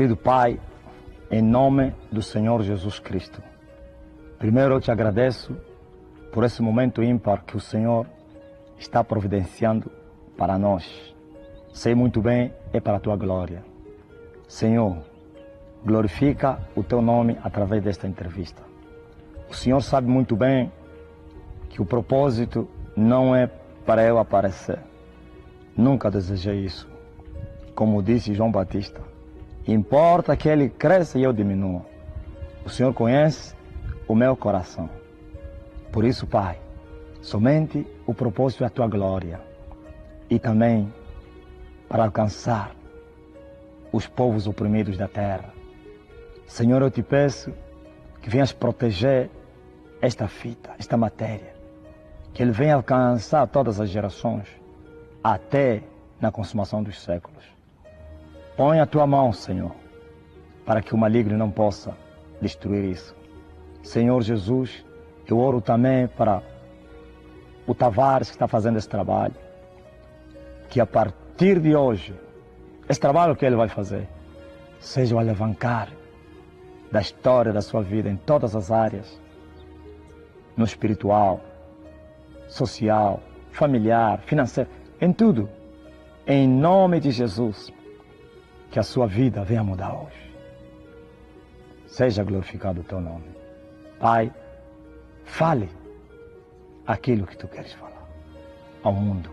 Querido Pai, em nome do Senhor Jesus Cristo, primeiro eu te agradeço por esse momento ímpar que o Senhor está providenciando para nós. Sei muito bem, é para a tua glória. Senhor, glorifica o teu nome através desta entrevista. O Senhor sabe muito bem que o propósito não é para eu aparecer. Nunca desejei isso. Como disse João Batista, importa que ele cresça e eu diminua. O Senhor conhece o meu coração. Por isso, Pai, somente o propósito é a tua glória e também para alcançar os povos oprimidos da terra. Senhor, eu te peço que venhas proteger esta fita, esta matéria, que ele venha alcançar todas as gerações até na consumação dos séculos. Põe a tua mão, Senhor, para que o maligno não possa destruir isso. Senhor Jesus, eu oro também para o Tavares que está fazendo esse trabalho, que a partir de hoje, esse trabalho que ele vai fazer, seja o alavancar da história da sua vida em todas as áreas, no espiritual, social, familiar, financeiro, em tudo. Em nome de Jesus, que a sua vida venha mudar hoje. Seja glorificado o teu nome. Pai, fale aquilo que tu queres falar ao mundo,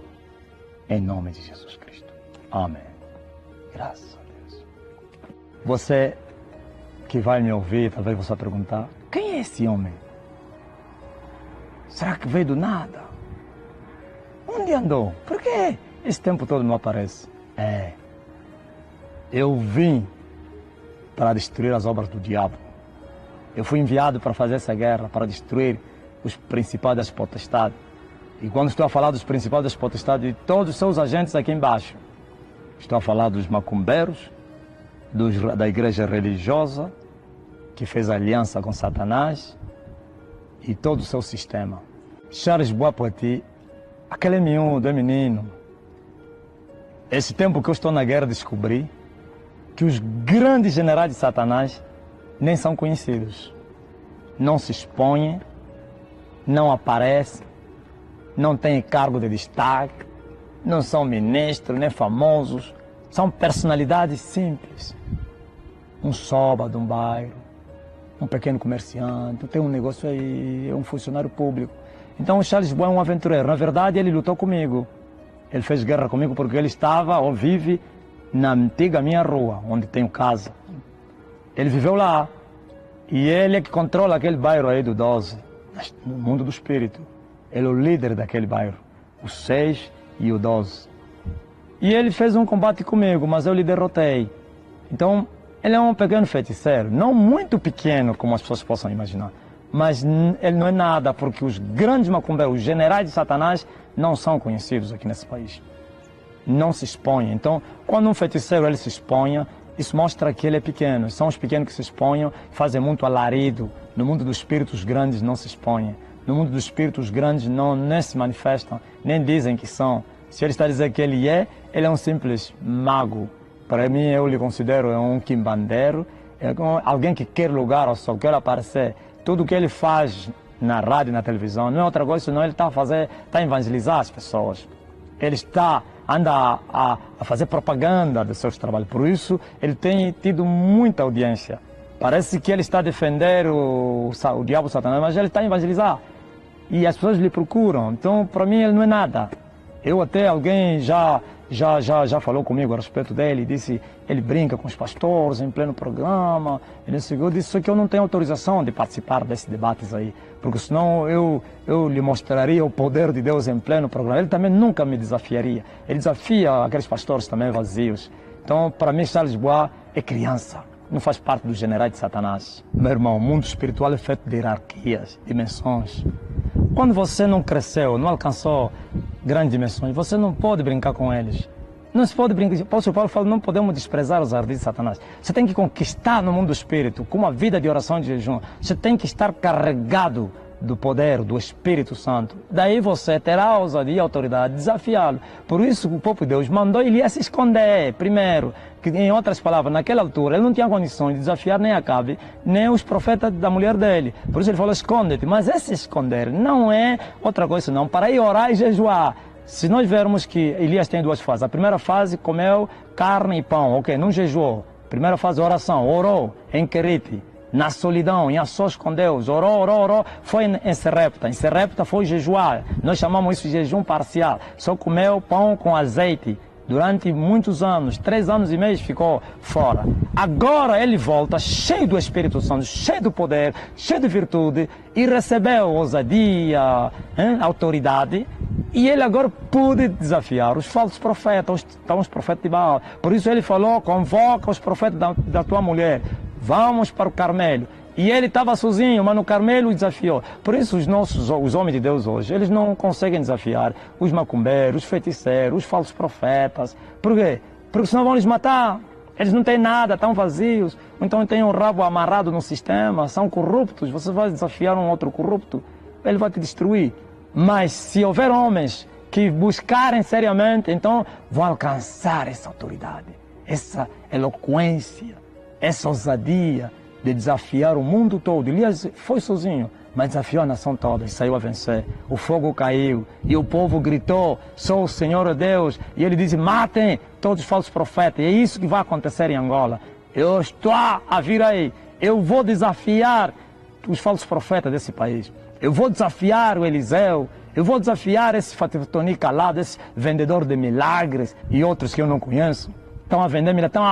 em nome de Jesus Cristo. Amém. Graças a Deus. Você que vai me ouvir, talvez você vai perguntar, quem é esse homem? Será que veio do nada? Onde andou? Por que esse tempo todo não aparece? Eu vim para destruir as obras do diabo. Eu fui enviado para fazer essa guerra, para destruir os principais das potestades. E quando estou a falar dos principais das potestades, de todos os seus agentes aqui embaixo, estou a falar dos macumbeiros, da igreja religiosa, que fez aliança com Satanás, e todo o seu sistema. Charles Bois-Poitiers, aquele miúdo, menino. Esse tempo que eu estou na guerra, descobri que os grandes generais de Satanás nem são conhecidos. Não se expõem, não aparecem, não têm cargo de destaque, não são ministros, nem famosos, são personalidades simples. Um soba de um bairro, um pequeno comerciante, tem um negócio aí, é um funcionário público. Então o Charles Bois é um aventureiro. Na verdade, ele lutou comigo. Ele fez guerra comigo porque ele estava ou vive na antiga minha rua, onde tenho casa. Ele viveu lá. E ele é que controla aquele bairro aí do 12, no mundo do espírito. Ele é o líder daquele bairro, o 6 e o 12. E ele fez um combate comigo, mas eu lhe derrotei. Então, ele é um pequeno feiticeiro, não muito pequeno como as pessoas possam imaginar. Mas ele não é nada, porque os grandes macumbeiros, os generais de Satanás, não são conhecidos aqui nesse país. Não se expõem. Então, quando um feiticeiro ele se exponha, isso mostra que ele é pequeno. São os pequenos que se exponham, fazem muito alarido. No mundo dos espíritos grandes não se expõem. No mundo dos espíritos grandes nem se manifestam, nem dizem que são. Se ele está a dizer que ele é um simples mago. Para mim, eu lhe considero um quimbandeiro, alguém que quer lugar ou só quer aparecer. Tudo que ele faz na rádio, na televisão, não é outra coisa, senão ele está a evangelizar as pessoas. Ele anda a fazer propaganda dos seus trabalhos. Por isso, ele tem tido muita audiência. Parece que ele está a defender o diabo Satanás, mas ele está a evangelizar. E as pessoas lhe procuram. Então, para mim, ele não é nada. Alguém já falou comigo a respeito dele, disse, ele brinca com os pastores em pleno programa, eu disse, só que eu não tenho autorização de participar desses debates aí, porque senão eu lhe mostraria o poder de Deus em pleno programa. Ele também nunca me desafiaria, ele desafia aqueles pastores também vazios. Então, para mim, Charles Bois é criança, não faz parte dos generais de Satanás. Meu irmão, o mundo espiritual é feito de hierarquias, dimensões. Quando você não cresceu, não alcançou grandes dimensões, você não pode brincar com eles. Não se pode brincar. O apóstolo Paulo fala, não podemos desprezar os ardis de Satanás. Você tem que conquistar no mundo do espírito, com uma vida de oração e de jejum. Você tem que estar carregado do poder, do Espírito Santo. Daí você terá a ousadia e a autoridade de desafiá-lo. Por isso o povo de Deus mandou Elias se esconder primeiro. Que, em outras palavras, naquela altura ele não tinha condições de desafiar nem Acabe, nem os profetas da mulher dele. Por isso ele falou, esconde-te. Mas esse esconder não é outra coisa não, para ir orar e jejuar. Se nós vermos que Elias tem duas fases. A primeira fase comeu carne e pão, ok, não jejuou. Primeira fase, oração, orou em Querite. Na solidão, em a sós com Deus, orou, foi em Serepta. Em Serepta foi jejuar, nós chamamos isso de jejum parcial. Só comeu pão com azeite durante muitos anos, 3 anos e meio ficou fora. Agora ele volta cheio do Espírito Santo, cheio do poder, cheio de virtude e recebeu ousadia, autoridade. E ele agora pôde desafiar os falsos profetas, os profetas de Baal. Por isso ele falou, convoca os profetas da tua mulher. Vamos para o Carmelo. E ele estava sozinho, mas no Carmelo desafiou. Por isso os homens de Deus hoje, eles não conseguem desafiar os macumbeiros, os feiticeiros, os falsos profetas. Por quê? Porque senão vão lhes matar. Eles não têm nada, estão vazios. Então têm um rabo amarrado no sistema, são corruptos. Você vai desafiar um outro corrupto, ele vai te destruir. Mas se houver homens que buscarem seriamente, então vão alcançar essa autoridade, essa eloquência, essa ousadia de desafiar o mundo todo. Elias foi sozinho, mas desafiou a nação toda e saiu a vencer. O fogo caiu e o povo gritou, sou o Senhor Deus. E ele disse, matem todos os falsos profetas. E é isso que vai acontecer em Angola. Eu estou a vir aí. Eu vou desafiar os falsos profetas desse país. Eu vou desafiar o Eliseu. Eu vou desafiar esse Fatitoni calado, esse vendedor de milagres e outros que eu não conheço. Estão a vender milagres, estão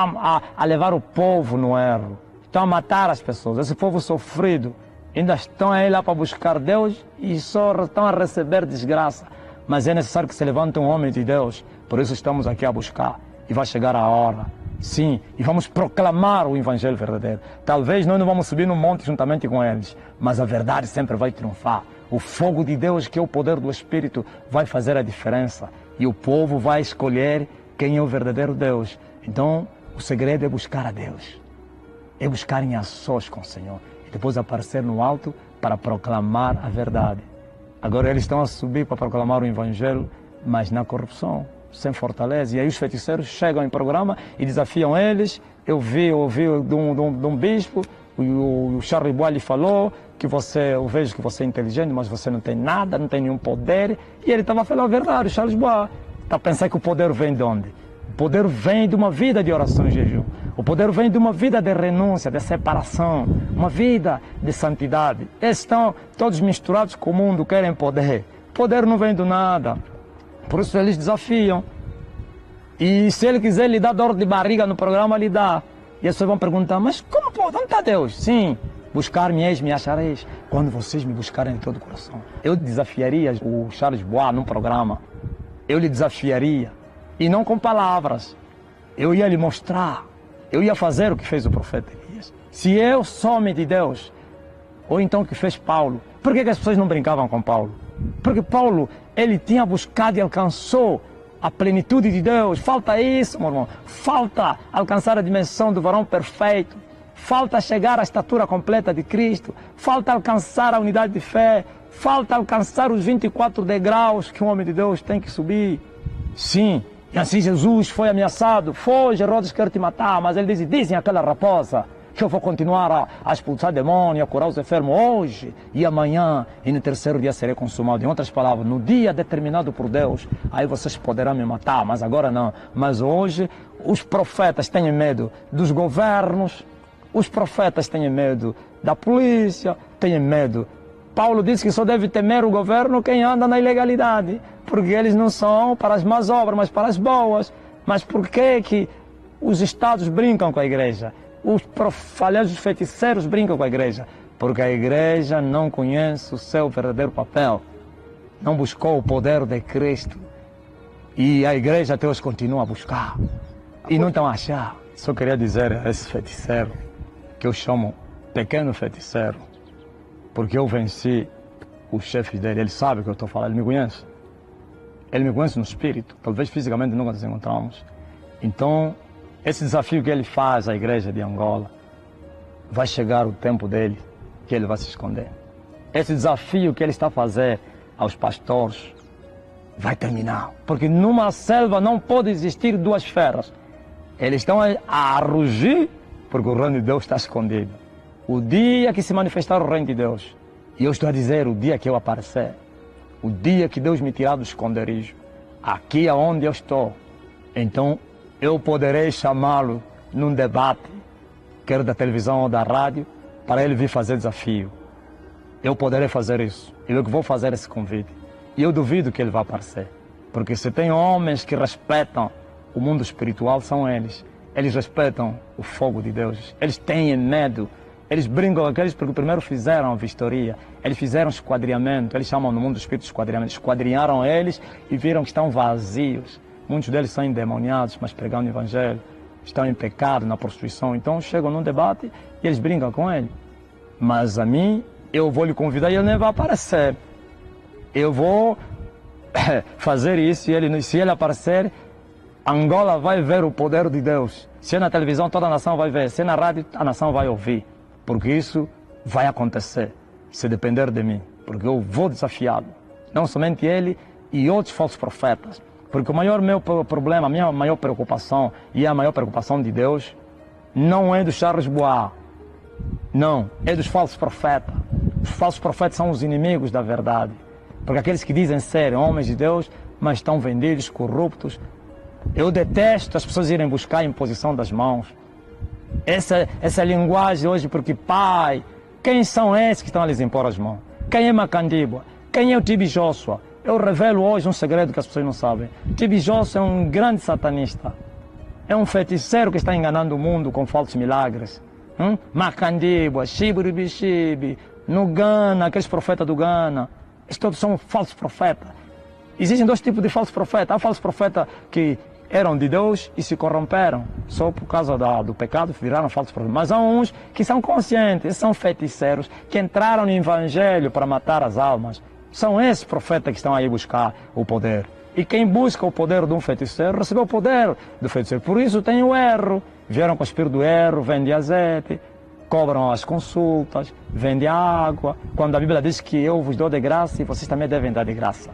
a levar o povo no erro. Estão a matar as pessoas. Esse povo sofrido. Ainda estão aí lá para buscar Deus e só estão a receber desgraça. Mas é necessário que se levante um homem de Deus. Por isso estamos aqui a buscar. E vai chegar a hora. Sim, e vamos proclamar o Evangelho verdadeiro. Talvez nós não vamos subir no monte juntamente com eles, mas a verdade sempre vai triunfar. O fogo de Deus, que é o poder do Espírito, vai fazer a diferença. E o povo vai escolher quem é o verdadeiro Deus. Então, o segredo é buscar a Deus. É buscar em a sós com o Senhor. E depois aparecer no alto para proclamar a verdade. Agora eles estão a subir para proclamar o Evangelho, mas na corrupção, sem fortaleza. E aí os feiticeiros chegam em programa e desafiam eles. Eu vi de um bispo, o Charles Bois lhe falou que eu vejo que você é inteligente, mas você não tem nada, não tem nenhum poder. E ele estava falando a verdade, o Charles Bois. Está a pensar que o poder vem de onde? O poder vem de uma vida de oração e jejum. O poder vem de uma vida de renúncia, de separação, uma vida de santidade. Eles estão todos misturados com o mundo, querem poder. Poder não vem do nada. Por isso eles desafiam. E se ele quiser lhe dar dor de barriga no programa, lhe dá. E as pessoas vão perguntar, mas como pode? Onde está Deus? Sim, buscar-me-eis, me achareis, quando vocês me buscarem de todo o coração. Eu desafiaria o Charles Bois num programa. Eu lhe desafiaria. E não com palavras. Eu ia lhe mostrar. Eu ia fazer o que fez o profeta Elias. Se eu sou homem de Deus, ou então o que fez Paulo, por que as pessoas não brincavam com Paulo? Porque Paulo, ele tinha buscado e alcançou a plenitude de Deus. Falta isso, meu irmão. Falta alcançar a dimensão do varão perfeito. Falta chegar à estatura completa de Cristo. Falta alcançar a unidade de fé. Falta alcançar os 24 degraus que um homem de Deus tem que subir. Sim. E assim Jesus foi ameaçado. Foge, Herodes quer te matar. Mas ele dizem aquela raposa que eu vou continuar a expulsar demônio, a curar os enfermos hoje e amanhã, e no terceiro dia serei consumado. Em outras palavras, no dia determinado por Deus, aí vocês poderão me matar, mas agora não. Mas hoje, os profetas têm medo dos governos, os profetas têm medo da polícia, têm medo. Paulo disse que só deve temer o governo quem anda na ilegalidade, porque eles não são para as más obras, mas para as boas. Mas por que os estados brincam com a igreja? Os falhados feiticeiros brincam com a igreja, porque a igreja não conhece o seu verdadeiro papel, não buscou o poder de Cristo. E a igreja até hoje continua a buscar, e não estão a achar. Só queria dizer a esse feiticeiro, que eu chamo pequeno feiticeiro, porque eu venci os chefes dele, ele sabe o que eu estou falando, ele me conhece. Ele me conhece no espírito, talvez fisicamente nunca nos encontramos. Então, esse desafio que ele faz à igreja de Angola, vai chegar o tempo dele, que ele vai se esconder. esse desafio que ele está a fazer aos pastores vai terminar. Porque numa selva não pode existir duas feras. Eles estão a rugir porque o reino de Deus está escondido. O dia que se manifestar o reino de Deus, e eu estou a dizer o dia que eu aparecer, o dia que Deus me tirar do esconderijo, aqui aonde eu estou, então eu poderei chamá-lo num debate, quer da televisão ou da rádio, para ele vir fazer desafio. Eu poderei fazer isso. Eu vou fazer esse convite. E eu duvido que ele vá aparecer. Porque se tem homens que respeitam o mundo espiritual, são eles. Eles respeitam o fogo de Deus. Eles têm medo. Eles brincam com aqueles porque primeiro fizeram a vistoria. Eles fizeram esquadrilhamento. Eles chamam no mundo do espírito de esquadrilhamento. Esquadrinharam eles e viram que estão vazios. Muitos deles são endemoniados, mas pregando o evangelho. Estão em pecado, na prostituição. Então chegam num debate e eles brincam com ele. Mas a mim, eu vou lhe convidar e ele nem vai aparecer. Eu vou fazer isso e se ele aparecer, Angola vai ver o poder de Deus. Se é na televisão, toda a nação vai ver. Se é na rádio, a nação vai ouvir. Porque isso vai acontecer, se depender de mim. Porque eu vou desafiá-lo. Não somente ele e outros falsos profetas. Porque o meu problema, a minha maior preocupação e a maior preocupação de Deus não é do Charles Bois. Não, é dos falsos profetas. Os falsos profetas são os inimigos da verdade. Porque aqueles que dizem ser homens de Deus, mas estão vendidos, corruptos. Eu detesto as pessoas irem buscar a imposição das mãos. Essa linguagem hoje, porque pai, quem são esses que estão a lhes impor as mãos? Quem é Macandíbua? Quem é o Tibi Joshua? Eu revelo hoje um segredo que as pessoas não sabem. Tibi Joshua é um grande satanista. É um feiticeiro que está enganando o mundo com falsos milagres. Macandíbua, Shiburibixibi, no Ghana, aqueles profetas do Ghana. Esses todos são falsos profetas. Existem dois tipos de falsos profetas. Há falsos profetas que eram de Deus e se corromperam. Só por causa do pecado viraram falsos profetas. Mas há uns que são conscientes, são feiticeiros, que entraram no evangelho para matar as almas. São esses profetas que estão aí buscar o poder. E quem busca o poder de um feiticeiro, recebeu o poder do feiticeiro. Por isso tem o erro. Vieram com o espírito do erro, vendem azeite, cobram as consultas, vendem água. Quando a Bíblia diz que eu vos dou de graça e vocês também devem dar de graça.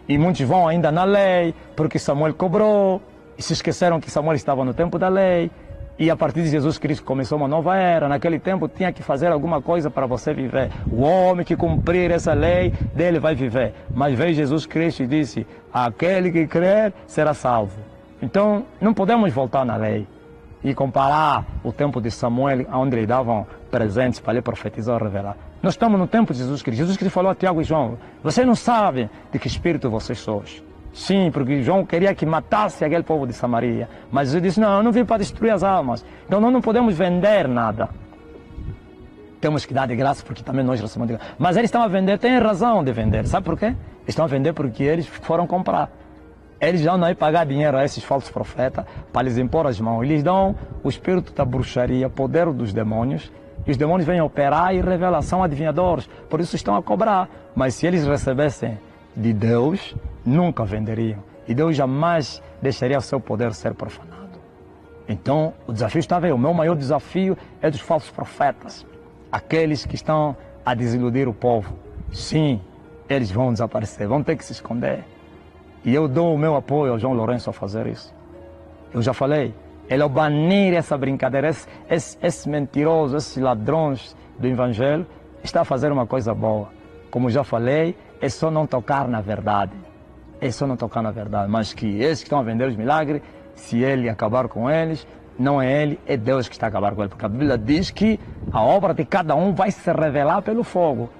E muitos vão ainda na lei, porque Samuel cobrou, e se esqueceram que Samuel estava no tempo da lei. E a partir de Jesus Cristo começou uma nova era. Naquele tempo tinha que fazer alguma coisa para você viver. O homem que cumprir essa lei, dele vai viver. Mas veio Jesus Cristo e disse, aquele que crer será salvo. Então não podemos voltar na lei e comparar o tempo de Samuel, onde lhe davam presentes para lhe profetizar ou revelar. Nós estamos no tempo de Jesus Cristo. Jesus Cristo falou a Tiago e João, vocês não sabem de que espírito vocês sois. Sim, porque João queria que matasse aquele povo de Samaria. Mas Jesus disse, não, eu não vim para destruir as almas. Então nós não podemos vender nada. Temos que dar de graça, porque também nós recebemos de graça. Mas eles estão a vender, têm razão de vender. Sabe por quê? Eles estão a vender porque eles foram comprar. Eles vão aí pagar dinheiro a esses falsos profetas para lhes impor as mãos. Eles dão o espírito da bruxaria, poder dos demônios. E os demônios vêm operar e revelação adivinhadores. Por isso estão a cobrar. Mas se eles recebessem de Deus, nunca venderiam. E Deus jamais deixaria o seu poder ser profanado. Então, o desafio está a ver. O meu maior desafio é dos falsos profetas. Aqueles que estão a desiludir o povo. Sim, eles vão desaparecer, vão ter que se esconder. E eu dou o meu apoio ao João Lourenço a fazer isso. Eu já falei, ele ao banir essa brincadeira, esse mentiroso, esses ladrões do Evangelho, está a fazer uma coisa boa. Como já falei, é só não tocar na verdade. É só não tocar na verdade. Mas que esses que estão a vender os milagres, se ele acabar com eles, não é ele, é Deus que está a acabar com ele. Porque a Bíblia diz que a obra de cada um vai se revelar pelo fogo.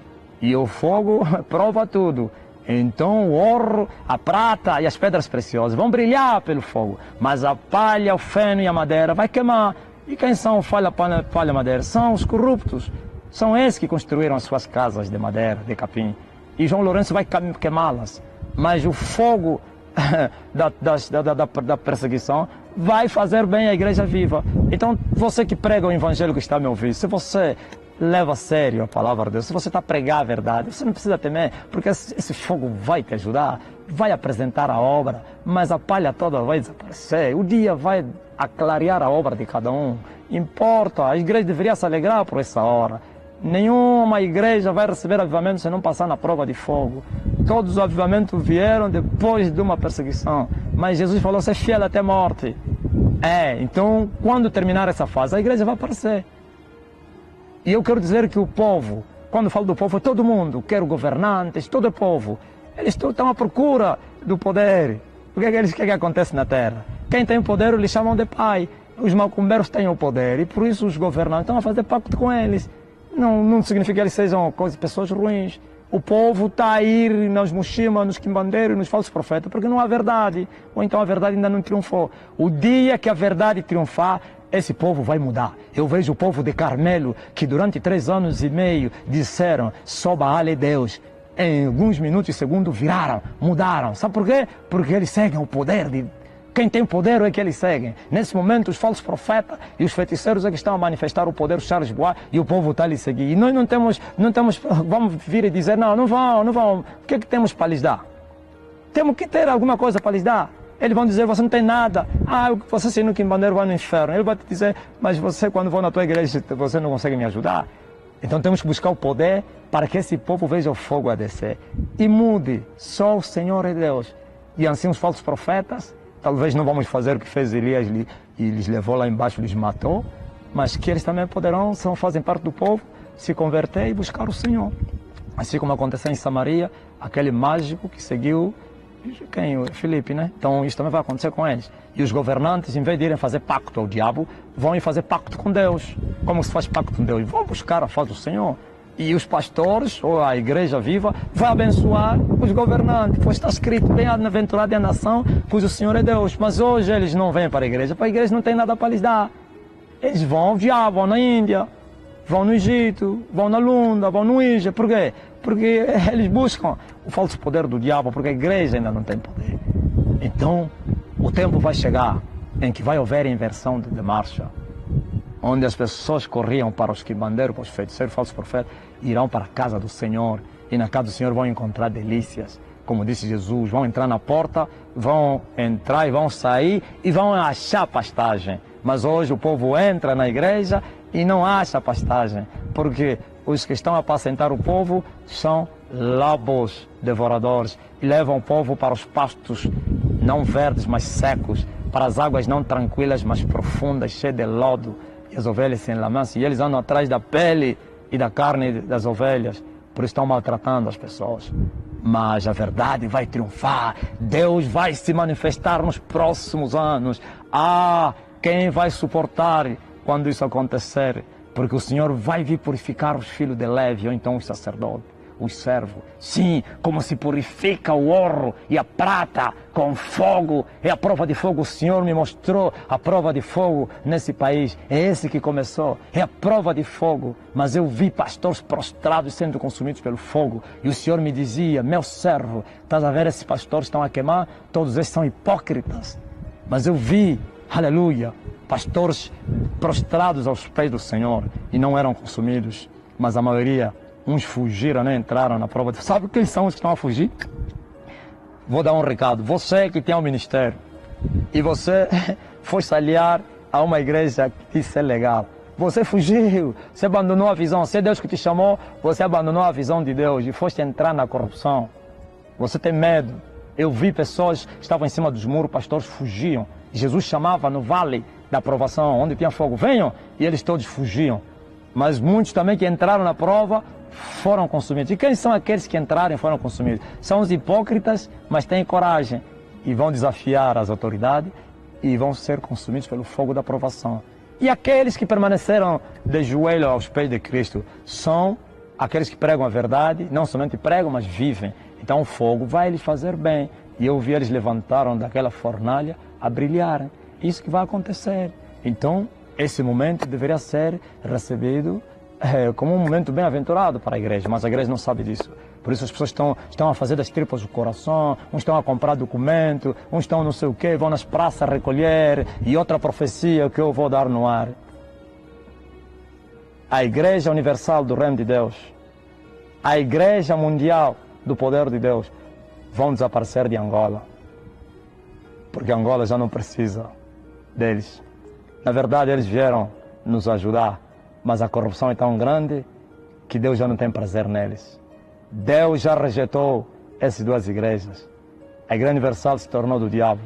E o fogo prova tudo. Então o ouro, a prata e as pedras preciosas vão brilhar pelo fogo. Mas a palha, o feno e a madeira vai queimar. E quem são palha e madeira? São os corruptos. São esses que construíram as suas casas de madeira, de capim. E João Lourenço vai queimá-las. Mas o fogo da perseguição vai fazer bem à igreja viva. Então você que prega o evangelho que está a me ouvir, se você leva a sério a palavra de Deus, se você está a pregar a verdade, você não precisa temer, porque esse fogo vai te ajudar, vai apresentar a obra, mas a palha toda vai desaparecer, o dia vai aclarear a obra de cada um. Importa, a igreja deveria se alegrar por essa hora. Nenhuma igreja vai receber avivamento se não passar na prova de fogo. Todos os avivamentos vieram depois de uma perseguição. Mas Jesus falou, ser fiel até a morte. Então, quando terminar essa fase, a igreja vai aparecer. E eu quero dizer que o povo, quando falo do povo, é todo mundo, quero governantes, todo é povo. Eles estão à procura do poder. O que acontece na terra? Quem tem poder, eles chamam de pai. Os macumbeiros têm o poder e por isso os governantes estão a fazer pacto com eles. Não significa que eles sejam pessoas ruins. O povo está a ir nos Muxima, nos quimbandeiros, nos falsos profetas, porque não há verdade. Ou então a verdade ainda não triunfou. O dia que a verdade triunfar, esse povo vai mudar. Eu vejo o povo de Carmelo, que durante 3 anos e meio disseram, só Baal é Deus. Em alguns minutos e segundos viraram, mudaram. Sabe por quê? Porque eles seguem o poder de... Quem tem poder é que eles seguem. Nesse momento, os falsos profetas e os feiticeiros é que estão a manifestar o poder, os Charles Bois, e o povo está a lhe seguir. E nós não temos, vamos vir e dizer, não vão. O que é que temos para lhes dar? Temos que ter alguma coisa para lhes dar. Eles vão dizer, você não tem nada. Você sendo quimbandeiro vai no inferno. Ele vai te dizer, mas você quando for na tua igreja, você não consegue me ajudar. Então temos que buscar o poder para que esse povo veja o fogo a descer. E mude, só o Senhor é Deus. E assim os falsos profetas, talvez não vamos fazer o que fez Elias e lhes levou lá embaixo, lhes matou, mas que eles também poderão, fazem parte do povo, se converter e buscar o Senhor. Assim como aconteceu em Samaria, aquele mágico que seguiu, o Filipe, né? Então isso também vai acontecer com eles. E os governantes, em vez de irem fazer pacto ao diabo, vão ir fazer pacto com Deus. Como se faz pacto com Deus? Vão buscar a face do Senhor. E os pastores, ou a igreja viva, vai abençoar os governantes. Pois está escrito, bem-aventurada é a nação, cujo Senhor é Deus. Mas hoje eles não vêm para a igreja não tem nada para lhes dar. Eles vão viajar, vão na Índia, vão no Egito, vão na Lunda, vão no Índia. Por quê? Porque eles buscam o falso poder do diabo, porque a igreja ainda não tem poder. Então, o tempo vai chegar em que vai haver inversão de marcha, onde as pessoas corriam para os quimbandeiros, para os feiticeiros, falsos profetas, irão para a casa do Senhor, e na casa do Senhor vão encontrar delícias, como disse Jesus, vão entrar na porta, vão entrar e vão sair, e vão achar pastagem. Mas hoje o povo entra na igreja e não acha pastagem, porque os que estão a apacentar o povo são lobos devoradores, e levam o povo para os pastos não verdes, mas secos, para as águas não tranquilas, mas profundas, cheias de lodo, e as ovelhas sem lamãs, e eles andam atrás da pele e da carne das ovelhas, por isso estão maltratando as pessoas. Mas a verdade vai triunfar, Deus vai se manifestar nos próximos anos. Quem vai suportar quando isso acontecer? Porque o Senhor vai vir purificar os filhos de Levi, ou então os sacerdotes, os servos. Sim, como se purifica o ouro e a prata com fogo. É a prova de fogo. O Senhor me mostrou a prova de fogo nesse país. É esse que começou. É a prova de fogo. Mas eu vi pastores prostrados sendo consumidos pelo fogo. E o Senhor me dizia, meu servo, estás a ver, esses pastores estão a queimar? Todos eles são hipócritas. Mas eu vi, aleluia, pastores prostrados aos pés do Senhor e não eram consumidos. Mas a maioria, uns fugiram, né? Entraram na prova. Sabe quem são os que estão a fugir? Vou dar um recado. Você que tem um ministério e você foi se aliar a uma igreja que disse ser legal. Você fugiu, você abandonou a visão. Se é Deus que te chamou, você abandonou a visão de Deus e foste entrar na corrupção. Você tem medo. Eu vi pessoas que estavam em cima dos muros, pastores fugiam. Jesus chamava no vale da aprovação, onde tinha fogo, venham, e eles todos fugiam. Mas muitos também que entraram na prova foram consumidos. E quem são aqueles que entraram e foram consumidos? São os hipócritas, mas têm coragem e vão desafiar as autoridades e vão ser consumidos pelo fogo da aprovação. E aqueles que permaneceram de joelho aos pés de Cristo são aqueles que pregam a verdade, não somente pregam, mas vivem. Então o fogo vai lhes fazer bem. E eu vi eles levantaram daquela fornalha a brilharem. Isso que vai acontecer. Então, esse momento deveria ser recebido como um momento bem-aventurado para a igreja, mas a igreja não sabe disso. Por isso as pessoas estão a fazer das tripas do coração, uns estão a comprar documento, uns estão não sei o quê, vão nas praças recolher, e outra profecia que eu vou dar no ar. A Igreja Universal do Reino de Deus, a Igreja Mundial do Poder de Deus, vão desaparecer de Angola, porque Angola já não precisa deles. Na verdade, eles vieram nos ajudar, mas a corrupção é tão grande que Deus já não tem prazer neles. Deus já rejeitou essas duas igrejas. A Igreja Universal se tornou do diabo.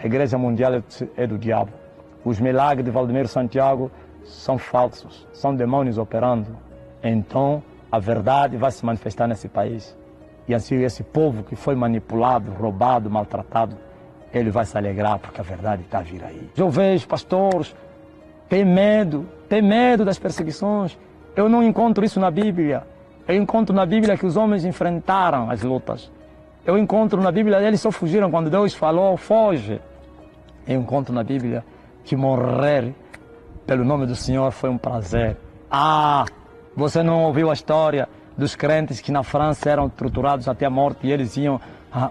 A Igreja Mundial é do diabo. Os milagres de Valdemiro Santiago são falsos, são demônios operando. Então, a verdade vai se manifestar nesse país. E assim, esse povo que foi manipulado, roubado, maltratado, ele vai se alegrar porque a verdade está a vir aí. Eu vejo pastores, tem medo das perseguições. Eu não encontro isso na Bíblia. Eu encontro na Bíblia que os homens enfrentaram as lutas. Eu encontro na Bíblia, eles só fugiram quando Deus falou, foge. Eu encontro na Bíblia que morrer pelo nome do Senhor foi um prazer. Ah, você não ouviu a história dos crentes que na França eram torturados até a morte e eles iam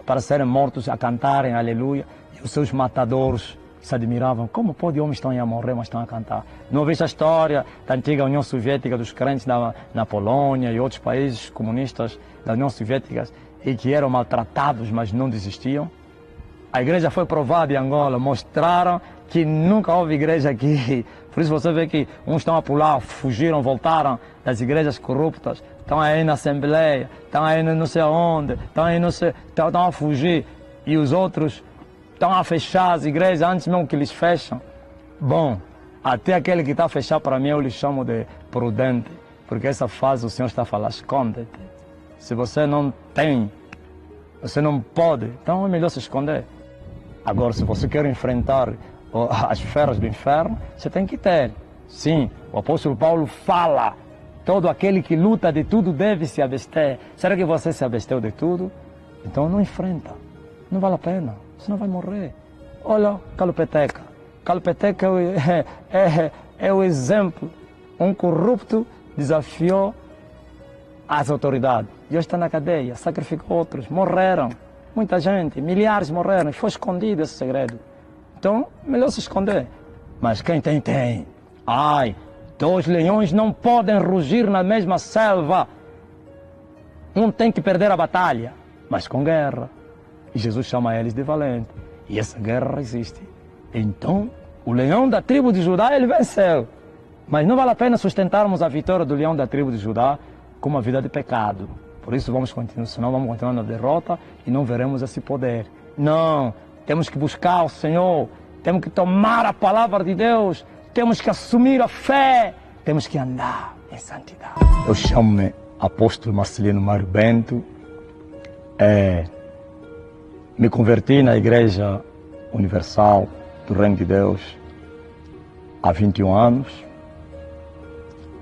para serem mortos a cantarem aleluia, e os seus matadores se admiravam. Como pode homens estão a morrer, mas estão a cantar? Não ouviu a história da antiga União Soviética, dos crentes na Polônia e outros países comunistas da União Soviética e que eram maltratados, mas não desistiam? A igreja foi provada em Angola, mostraram que nunca houve igreja aqui. Por isso você vê que uns estão a pular, fugiram, voltaram das igrejas corruptas, estão aí na Assembleia, estão aí não sei aonde, estão aí estão a fugir. E os outros estão a fechar as igrejas antes mesmo que eles fecham. Bom, até aquele que está a fechar, para mim eu lhe chamo de prudente, porque essa fase o Senhor está a falar, esconde-te. Se você não tem, você não pode, então é melhor se esconder. Agora, se você quer enfrentar as feras do inferno, você tem que ter. Sim, o apóstolo Paulo fala, todo aquele que luta de tudo deve se abster. Será que você se absteu de tudo? Então não enfrenta, não vale a pena, senão vai morrer. Olha, Calopeteca. Calopeteca é o exemplo. Um corrupto desafiou as autoridades. E hoje está na cadeia, sacrificou outros, morreram. Muita gente, milhares morreram, e foi escondido esse segredo. Então, melhor se esconder. Mas quem tem, tem. Ai, dois leões não podem rugir na mesma selva. Um tem que perder a batalha, mas com guerra. E Jesus chama eles de valente. E essa guerra existe. Então, o leão da tribo de Judá, ele venceu. Mas não vale a pena sustentarmos a vitória do leão da tribo de Judá com uma vida de pecado. Por isso vamos continuar, senão vamos continuar na derrota e não veremos esse poder. Não, temos que buscar o Senhor, temos que tomar a palavra de Deus, temos que assumir a fé, temos que andar em santidade. Eu chamo-me Apóstolo Marcelino Mário Bento, me converti na Igreja Universal do Reino de Deus há 21 anos,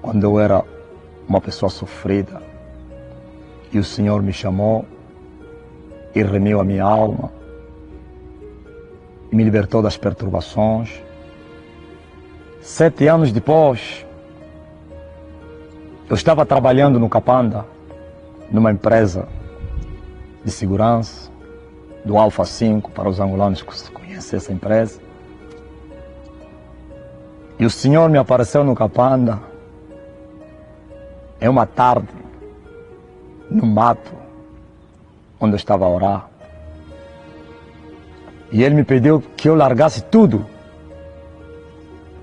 quando eu era uma pessoa sofrida. E o Senhor me chamou e remiu a minha alma e me libertou das perturbações. 7 anos depois, eu estava trabalhando no Capanda, numa empresa de segurança do Alfa 5, para os angolanos que conhecem essa empresa. E o Senhor me apareceu no Capanda em uma tarde, no mato, onde eu estava a orar. E ele me pediu que eu largasse tudo,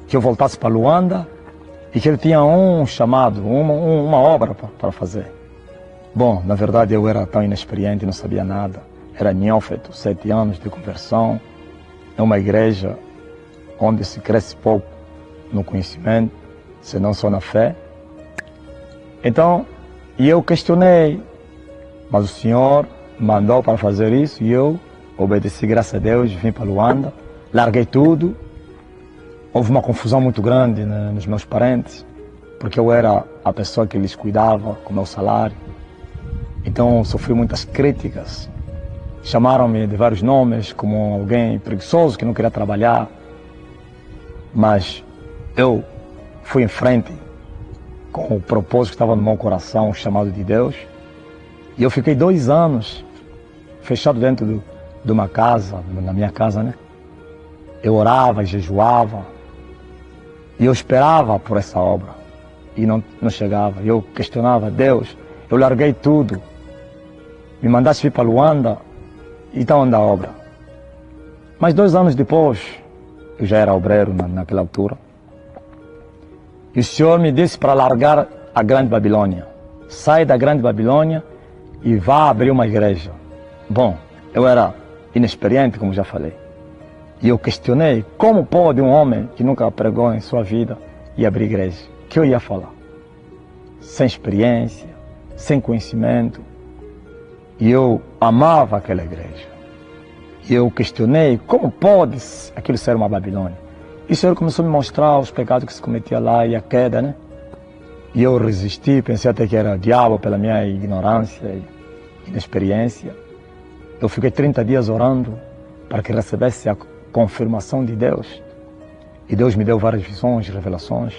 que eu voltasse para Luanda e que ele tinha um chamado, uma obra para fazer. Bom, na verdade eu era tão inexperiente, não sabia nada. Era neófito, 7 anos de conversão. É uma igreja onde se cresce pouco no conhecimento, senão só na fé. Então, e eu questionei, mas o Senhor mandou para fazer isso e eu obedeci, graças a Deus, vim para Luanda, larguei tudo. Houve uma confusão muito grande, né, nos meus parentes, porque eu era a pessoa que lhes cuidava com meu salário. Então sofri muitas críticas, chamaram-me de vários nomes, como alguém preguiçoso que não queria trabalhar. Mas eu fui em frente com o propósito que estava no meu coração, o chamado de Deus. E eu fiquei 2 anos fechado dentro de uma casa, na minha casa, né? Eu orava, jejuava, e eu esperava por essa obra, e não chegava. Eu questionava, Deus, eu larguei tudo, me mandaste vir para Luanda, então anda a obra. Mas 2 anos depois, eu já era obreiro naquela altura, e o Senhor me disse para largar a Grande Babilônia. sai da Grande Babilônia e vá abrir uma igreja. Bom, eu era inexperiente, como já falei. E eu questionei, como pode um homem que nunca pregou em sua vida ir abrir igreja? O que eu ia falar? Sem experiência, sem conhecimento. E eu amava aquela igreja. E eu questionei, como pode aquilo ser uma Babilônia? E o Senhor começou a me mostrar os pecados que se cometia lá e a queda, né? E eu resisti, pensei até que era o diabo pela minha ignorância e inexperiência. Eu fiquei 30 dias orando para que recebesse a confirmação de Deus. E Deus me deu várias visões, revelações.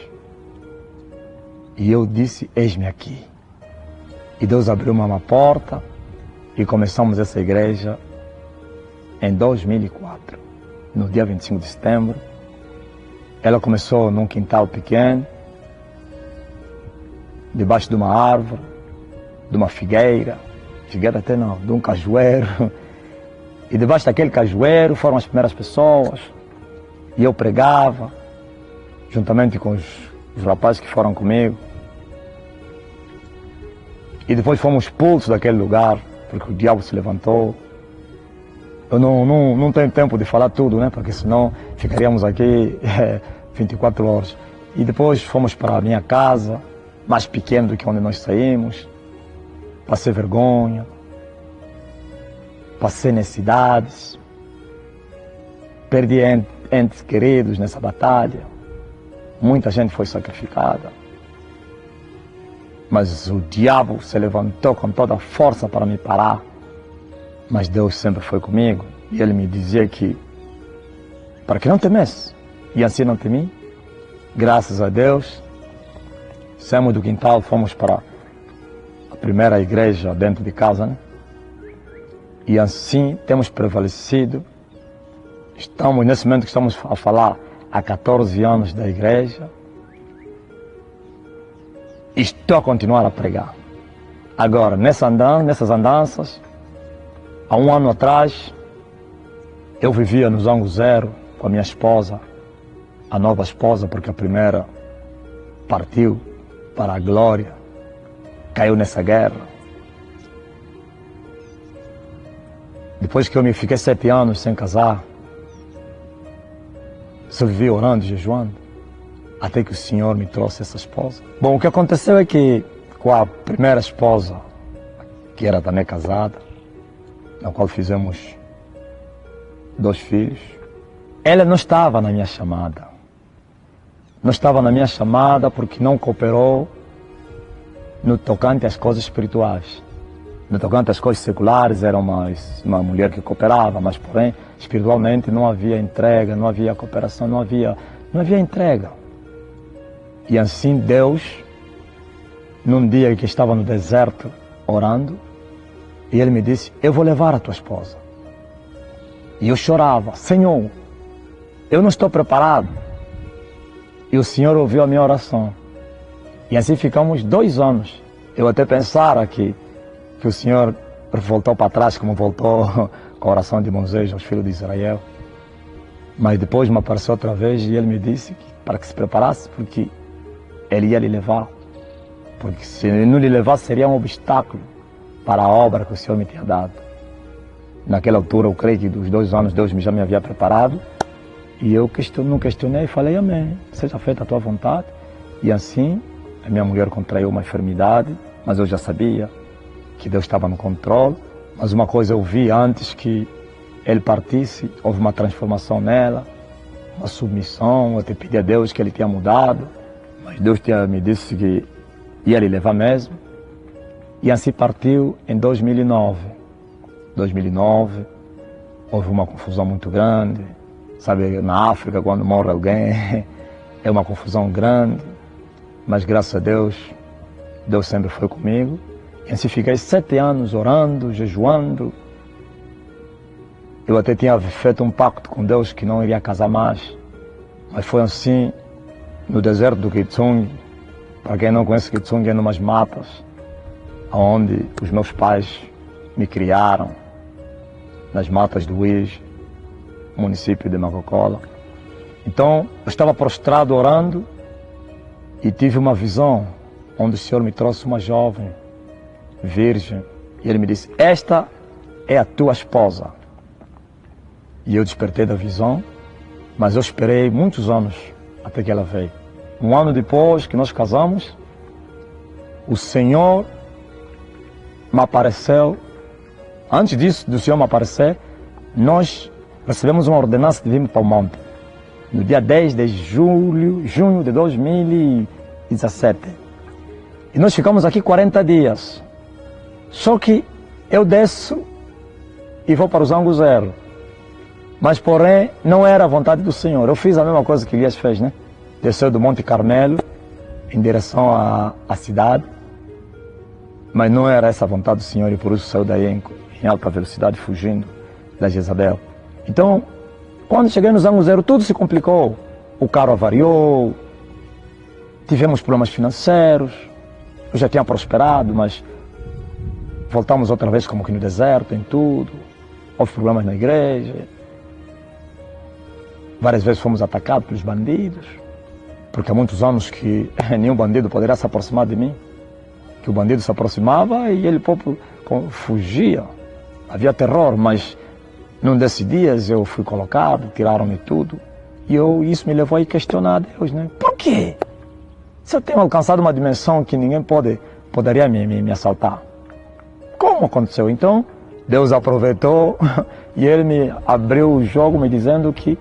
E eu disse, eis-me aqui. E Deus abriu uma porta e começamos essa igreja em 2004, no dia 25 de setembro. Ela começou num quintal pequeno, debaixo de uma árvore, de uma figueira até não, de um cajueiro. E debaixo daquele cajueiro foram as primeiras pessoas. E eu pregava, juntamente com os rapazes que foram comigo. E depois fomos expulsos daquele lugar, porque o diabo se levantou. Eu não tenho tempo de falar tudo, né? Porque senão ficaríamos aqui 24 horas. E depois fomos para a minha casa, mais pequena do que onde nós saímos. Passei vergonha, passei necessidades, perdi entes queridos nessa batalha. Muita gente foi sacrificada. Mas o diabo se levantou com toda a força para me parar. Mas Deus sempre foi comigo. E Ele me dizia que, para que não temesse. E assim não temi. Graças a Deus, saímos do quintal, fomos para a primeira igreja dentro de casa, né? E assim temos prevalecido. Estamos, nesse momento que estamos a falar, há 14 anos da igreja. E estou a continuar a pregar. Agora, nessas andanças, há um ano atrás, eu vivia no Zango Zero com a minha esposa, a nova esposa, porque a primeira partiu para a glória, caiu nessa guerra. Depois que eu me fiquei 7 anos sem casar, só vivi orando, jejuando, até que o Senhor me trouxe essa esposa. Bom, o que aconteceu é que com a primeira esposa, que era também casada, na qual fizemos 2 filhos, ela não estava na minha chamada. Não estava na minha chamada porque não cooperou no tocante às coisas espirituais. No tocante às coisas seculares, era uma mulher que cooperava, mas porém, espiritualmente não havia entrega, não havia cooperação, não havia entrega. E assim Deus, num dia que estava no deserto orando, e Ele me disse, eu vou levar a tua esposa. E eu chorava, Senhor, eu não estou preparado. E o Senhor ouviu a minha oração. E assim ficamos 2 anos. Eu até pensara que o Senhor voltou para trás, como voltou com a oração de Moisés aos filhos de Israel. Mas depois me apareceu outra vez e Ele me disse para que se preparasse, porque Ele ia lhe levar. Porque se Ele não lhe levasse, seria um obstáculo para a obra que o Senhor me tinha dado. Naquela altura, eu creio que dos 2 anos Deus já me havia preparado. E eu não questionei e falei, amém, seja feita a tua vontade. E assim, a minha mulher contraiu uma enfermidade, mas eu já sabia que Deus estava no controle. Mas uma coisa eu vi antes que Ele partisse, houve uma transformação nela, uma submissão. Eu até pedi a Deus que Ele tinha mudado, mas Deus me disse que ia lhe levar mesmo. E assim partiu em 2009. 2009, houve uma confusão muito grande. Sabe, na África, quando morre alguém, é uma confusão grande. Mas graças a Deus, Deus sempre foi comigo. E assim fiquei 7 anos orando, jejuando. Eu até tinha feito um pacto com Deus que não iria casar mais. Mas foi assim, no deserto do Kitsung. Para quem não conhece, Kitsung é numas matas, onde os meus pais me criaram, nas matas do Uíge, município de Macocola. Então, eu estava prostrado orando e tive uma visão onde o Senhor me trouxe uma jovem virgem. E ele me disse, esta é a tua esposa. E eu despertei da visão, mas eu esperei muitos anos até que ela veio. Um ano depois que nós casamos, o Senhor me apareceu. Antes disso, do Senhor me aparecer, nós recebemos uma ordenança de vir para o monte. No dia 10 de junho de 2017. E nós ficamos aqui 40 dias. Só que eu desço e vou para o Zanguzero. Mas, porém, não era a vontade do Senhor. Eu fiz a mesma coisa que Elias fez, né? Desceu do Monte Carmelo em direção à cidade. Mas não era essa a vontade do Senhor e por isso saiu daí em alta velocidade, fugindo da Jezabel. Então, quando cheguei no Zanguzero, tudo se complicou. O carro avariou, tivemos problemas financeiros, eu já tinha prosperado, mas voltamos outra vez como que no deserto, em tudo. Houve problemas na igreja. Várias vezes fomos atacados pelos bandidos, porque há muitos anos que nenhum bandido poderia se aproximar de mim. Que o bandido se aproximava e ele próprio fugia. Havia terror, mas num desses dias eu fui colocado, tiraram-me tudo. E isso me levou a questionar a Deus, né? Por quê? Se eu tenho alcançado uma dimensão que ninguém poderia me assaltar. Como aconteceu? Então, Deus aproveitou e Ele me abriu o jogo me dizendo que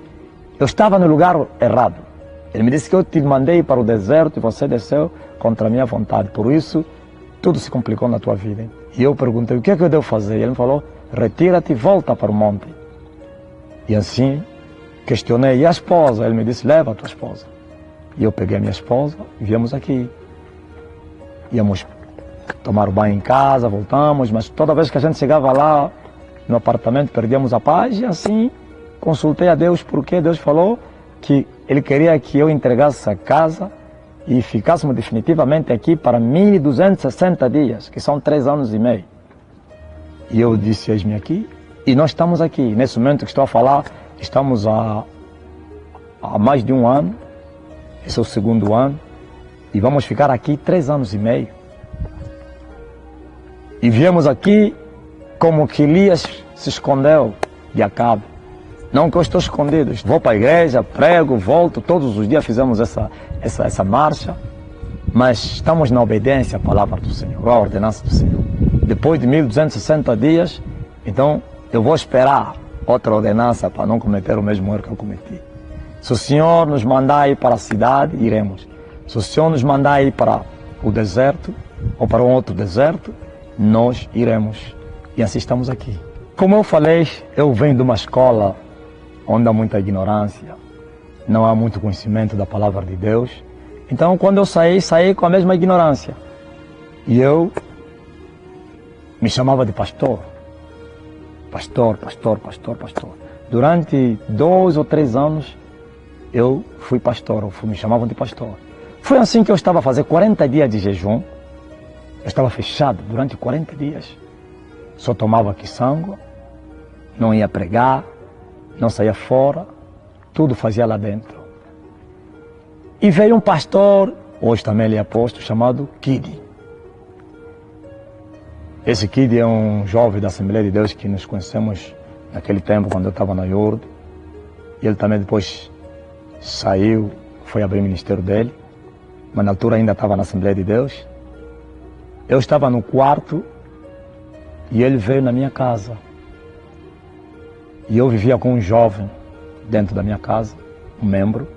eu estava no lugar errado. Ele me disse que eu te mandei para o deserto e você desceu contra a minha vontade. Por isso, tudo se complicou na tua vida. E eu perguntei, o que é que eu devo fazer? E ele me falou, retira-te e volta para o monte. E assim, questionei, e a esposa? Ele me disse, leva a tua esposa. E eu peguei a minha esposa e viemos aqui. Íamos tomar banho em casa, voltamos, mas toda vez que a gente chegava lá no apartamento, perdíamos a paz e assim consultei a Deus porque Deus falou que Ele queria que eu entregasse a casa e ficássemos definitivamente aqui para 1.260 dias, que são 3 anos e meio. E eu disse, eis-me aqui, e nós estamos aqui. Nesse momento que estou a falar, estamos há mais de um ano, esse é o 2º ano, e vamos ficar aqui 3 anos e meio. E viemos aqui como que Elias se escondeu de Acabe. Não que eu estou escondido, vou para a igreja, prego, volto, todos os dias fizemos essa marcha, mas estamos na obediência à palavra do Senhor, à ordenança do Senhor. Depois de 1.260 dias, então eu vou esperar outra ordenança para não cometer o mesmo erro que eu cometi. Se o Senhor nos mandar ir para a cidade, iremos. Se o Senhor nos mandar ir para o deserto, ou para um outro deserto, nós iremos. E assim estamos aqui. Como eu falei, eu venho de uma escola onde há muita ignorância, não há muito conhecimento da palavra de Deus. Então, quando eu saí com a mesma ignorância. E eu me chamava de pastor. Pastor. Durante 2 ou 3 anos, eu fui pastor, me chamavam de pastor. Foi assim que eu estava a fazer 40 dias de jejum. Eu estava fechado durante 40 dias. Só tomava quiçango, não ia pregar, não saía fora, tudo fazia lá dentro. E veio um pastor, hoje também ele é apóstolo, chamado Kid. Esse Kid é um jovem da Assembleia de Deus que nos conhecemos naquele tempo, quando eu estava na IURD. E ele também depois saiu, foi abrir o ministério dele, mas na altura ainda estava na Assembleia de Deus. Eu estava no quarto e ele veio na minha casa. E eu vivia com um jovem dentro da minha casa, um membro.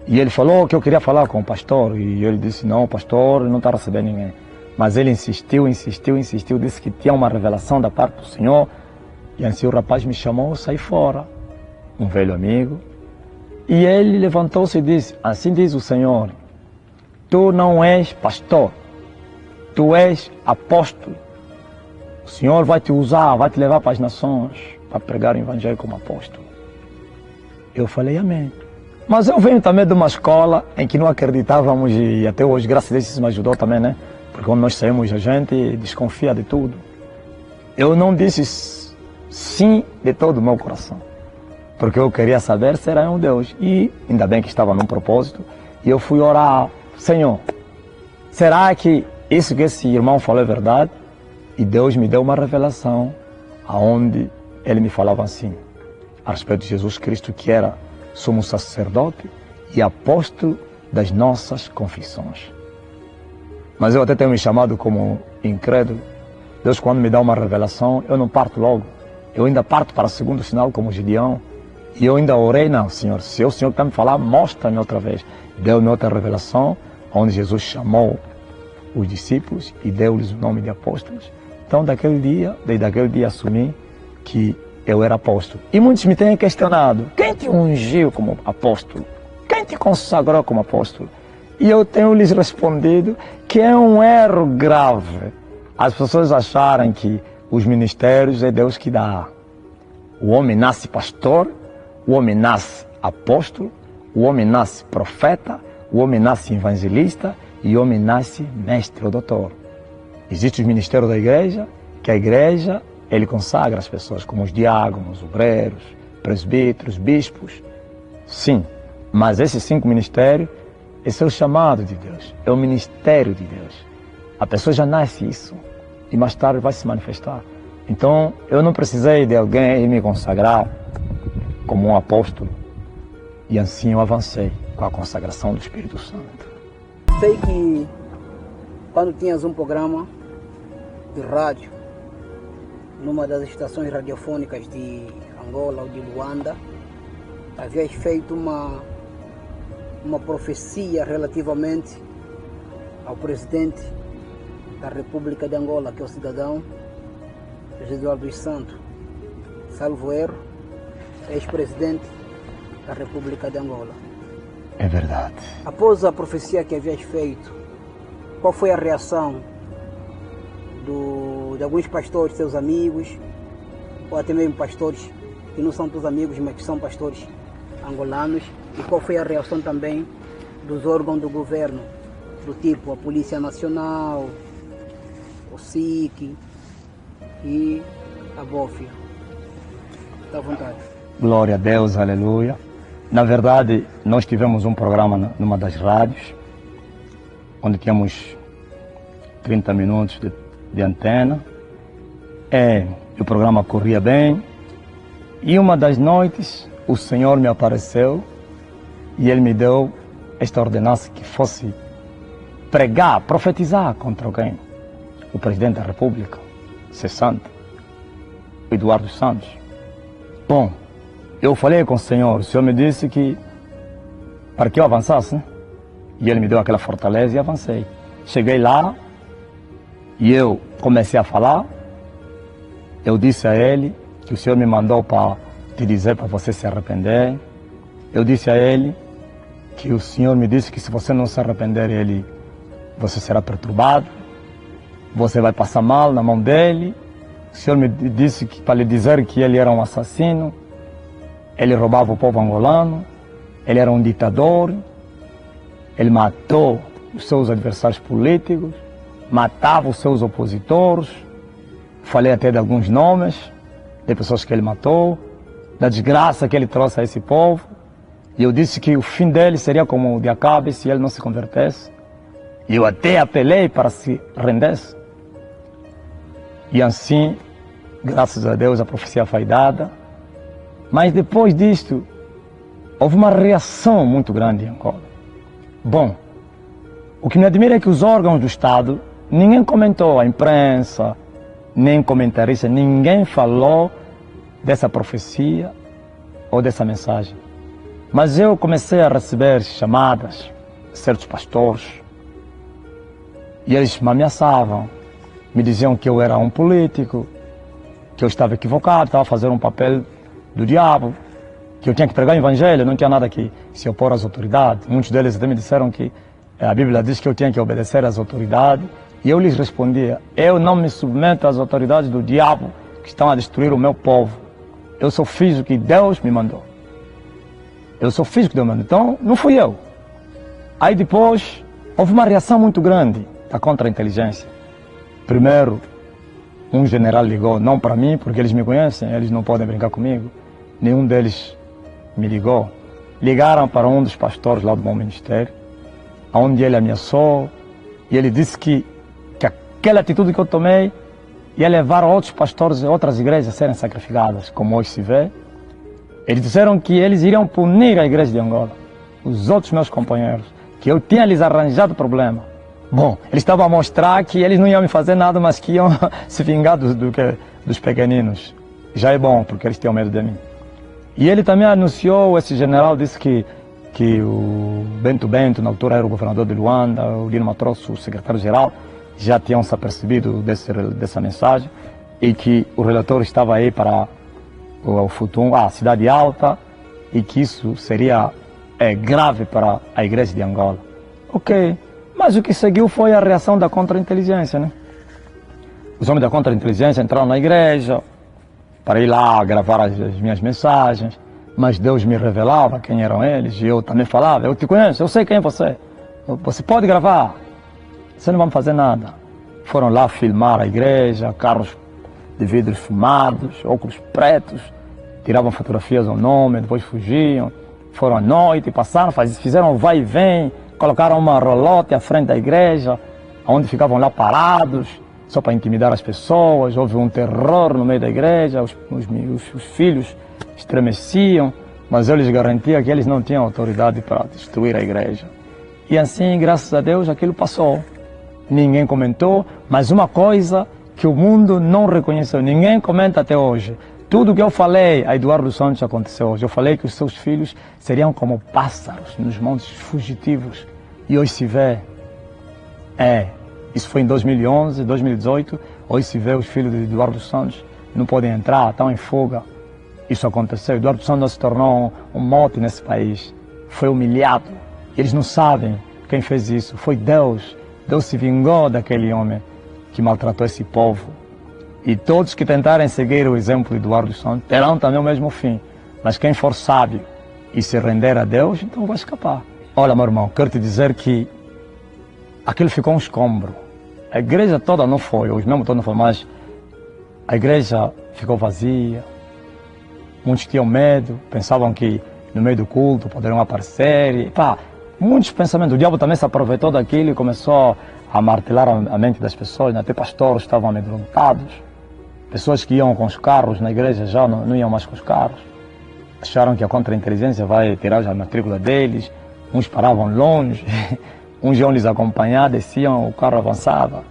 E ele falou que eu queria falar com o pastor. E ele disse, não, o pastor não está recebendo ninguém. Mas ele insistiu, disse que tinha uma revelação da parte do Senhor. E assim o rapaz me chamou, eu saí fora. Um velho amigo. E ele levantou-se e disse, assim diz o Senhor, tu não és pastor, tu és apóstolo. O Senhor vai te usar, vai te levar para as nações, para pregar o Evangelho como apóstolo. Eu falei, amém. Mas eu venho também de uma escola em que não acreditávamos e até hoje, graças a Deus, isso me ajudou também, né? Porque quando nós saímos, a gente desconfia de tudo. Eu não disse sim de todo o meu coração, porque eu queria saber se era um Deus. E ainda bem que estava num propósito. E eu fui orar, Senhor, será que isso que esse irmão falou é verdade, e Deus me deu uma revelação, aonde ele me falava assim, a respeito de Jesus Cristo, que era sumo sacerdote e apóstolo das nossas confissões. Mas eu até tenho me chamado como incrédulo. Deus, quando me dá uma revelação, eu não parto logo. Eu ainda parto para o segundo sinal, como Gideão. E eu ainda orei, não, Senhor, se o Senhor quer me falar, mostra-me outra vez. Deu-me outra revelação, onde Jesus chamou os discípulos e deu-lhes o nome de apóstolos. Então, desde aquele dia assumi que eu era apóstolo. E muitos me têm questionado, quem te ungiu como apóstolo? Quem te consagrou como apóstolo? E eu tenho lhes respondido que é um erro grave as pessoas acharem que os ministérios é Deus que dá. O homem nasce pastor, o homem nasce apóstolo, o homem nasce profeta, o homem nasce evangelista e o homem nasce mestre ou doutor. Existe o ministério da igreja, que a igreja, ele consagra as pessoas como os diáconos, obreiros, presbíteros, bispos. Sim, mas esses 5 ministérios, esse é o chamado de Deus, é o ministério de Deus. A pessoa já nasce isso e mais tarde vai se manifestar. Então, eu não precisei de alguém me consagrar como um apóstolo. E assim eu avancei com a consagração do Espírito Santo. Sei que quando tinhas um programa de rádio, numa das estações radiofônicas de Angola ou de Luanda, havias feito uma profecia relativamente ao presidente da República de Angola, que é o cidadão Eduardo dos Santos, salvo erro, ex-presidente da República de Angola. É verdade. Após a profecia que havias feito, qual foi a reação de alguns pastores, seus amigos, ou até mesmo pastores que não são teus amigos, mas que são pastores angolanos? E qual foi a reação também dos órgãos do governo, do tipo a Polícia Nacional, o SIC e a BOFIA? Está à vontade. Glória a Deus, aleluia. Na verdade, nós tivemos um programa numa das rádios, onde tínhamos 30 minutos de antena. O programa corria bem. E uma das noites, o Senhor me apareceu e Ele me deu esta ordenança que fosse pregar, profetizar contra alguém. O presidente da República, cessante, Eduardo Santos. Bom, eu falei com o Senhor me disse que para que eu avançasse, né? E Ele me deu aquela fortaleza e avancei. Cheguei lá e eu comecei a falar. Eu disse a Ele que o Senhor me mandou para te dizer para você se arrepender. Eu disse a Ele que o Senhor me disse que se você não se arrepender, você será perturbado, você vai passar mal na mão dele. O Senhor me disse que, para lhe dizer que ele era um assassino, ele roubava o povo angolano, ele era um ditador, ele matou os seus adversários políticos, matava os seus opositores. Falei até de alguns nomes de pessoas que ele matou, da desgraça que ele trouxe a esse povo. E eu disse que o fim dele seria como o de Acabe se ele não se convertesse. E eu até apelei para se rendesse. E assim, graças a Deus, a profecia foi dada. Mas depois disto, houve uma reação muito grande em Angola. Bom, o que me admira é que os órgãos do Estado, ninguém comentou, a imprensa, nem comentarista, ninguém falou dessa profecia ou dessa mensagem. Mas eu comecei a receber chamadas de certos pastores e eles me ameaçavam, me diziam que eu era um político, que eu estava equivocado, estava fazendo um papel do diabo, que eu tinha que pregar o evangelho, não tinha nada que se opor às autoridades. Muitos deles até me disseram que a Bíblia diz que eu tinha que obedecer às autoridades. E eu lhes respondia, eu não me submeto às autoridades do diabo que estão a destruir o meu povo. Eu só fiz o que Deus me mandou. Eu só fiz o que Deus me mandou. Então, não fui eu. Aí depois, houve uma reação muito grande da contra-inteligência. Primeiro, um general ligou, não para mim, porque eles me conhecem, eles não podem brincar comigo. Nenhum deles me ligou. Ligaram para um dos pastores lá do meu ministério, onde ele ameaçou, e ele disse que aquela atitude que eu tomei ia levar outros pastores e outras igrejas a serem sacrificadas, como hoje se vê. Eles disseram que eles iriam punir a igreja de Angola, os outros meus companheiros, que eu tinha lhes arranjado problema. Bom, eles estavam a mostrar que eles não iam me fazer nada, mas que iam se vingar dos pequeninos. Já é bom, porque eles tinham medo de mim. E ele também anunciou, esse general disse que o Bento Bento, na altura era o governador de Luanda, o Lino Matrosso, o secretário-geral, já tinham se apercebido dessa mensagem e que o relator estava aí para o Futum, a Cidade Alta, e que isso seria grave para a igreja de Angola. Ok, mas o que seguiu foi a reação da contra-inteligência, né? Os homens da contra-inteligência entraram na igreja para ir lá gravar as minhas mensagens, mas Deus me revelava quem eram eles, e eu também falava, eu te conheço, eu sei quem é você, você pode gravar, você não vai fazer nada. Foram lá filmar a igreja, carros de vidros fumados, óculos pretos, tiravam fotografias ao nome, depois fugiam, foram à noite, passaram, fizeram um vai e vem, colocaram uma rolote à frente da igreja, onde ficavam lá parados, só para intimidar as pessoas. Houve um terror no meio da igreja, os filhos estremeciam, mas eu lhes garantia que eles não tinham autoridade para destruir a igreja. E assim, graças a Deus, aquilo passou. Ninguém comentou, mas uma coisa que o mundo não reconheceu, ninguém comenta até hoje. Tudo que eu falei a Eduardo Santos aconteceu hoje. Eu falei que os seus filhos seriam como pássaros nos montes fugitivos. E hoje se vê, isso foi em 2011, 2018, hoje se vê os filhos de Eduardo Santos não podem entrar, estão em fuga. Isso aconteceu. Eduardo Santos se tornou um mote nesse país. Foi humilhado. Eles não sabem quem fez isso. Foi Deus. Deus se vingou daquele homem que maltratou esse povo. E todos que tentarem seguir o exemplo de Eduardo Santos terão também o mesmo fim. Mas quem for sábio e se render a Deus, então vai escapar. Olha, meu irmão, quero te dizer que aquilo ficou um escombro. A igreja toda não foi, os mesmos todos não foram, mas a igreja ficou vazia. Muitos tinham medo, pensavam que no meio do culto poderiam aparecer. E, muitos pensamentos. O diabo também se aproveitou daquilo e começou a martelar a mente das pessoas. Até pastores estavam amedrontados. Pessoas que iam com os carros na igreja já não iam mais com os carros. Acharam que a contra-inteligência vai tirar a matrícula deles. Uns paravam longe, uns iam lhes acompanhar, desciam, o carro avançava.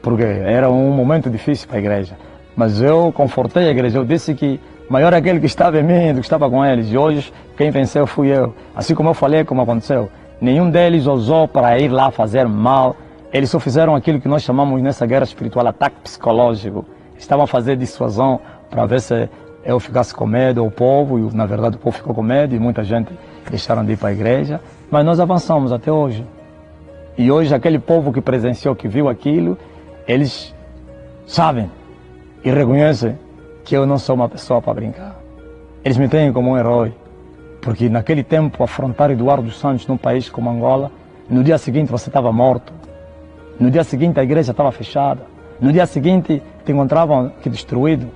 Porque era um momento difícil para a igreja. Mas eu confortei a igreja, eu disse que maior é aquele que estava em mim do que estava com eles. E hoje quem venceu fui eu. Assim como eu falei, como aconteceu. Nenhum deles ousou para ir lá fazer mal. Eles só fizeram aquilo que nós chamamos nessa guerra espiritual, ataque psicológico. Estavam a fazer dissuasão para ver se eu ficasse com medo, o povo, e na verdade o povo ficou com medo e muita gente deixaram de ir para a igreja. Mas nós avançamos até hoje. E hoje aquele povo que presenciou, que viu aquilo, eles sabem e reconhecem que eu não sou uma pessoa para brincar. Eles me têm como um herói, porque naquele tempo afrontar Eduardo Santos num país como Angola, no dia seguinte você estava morto, no dia seguinte a igreja estava fechada, no dia seguinte te encontravam aqui destruído.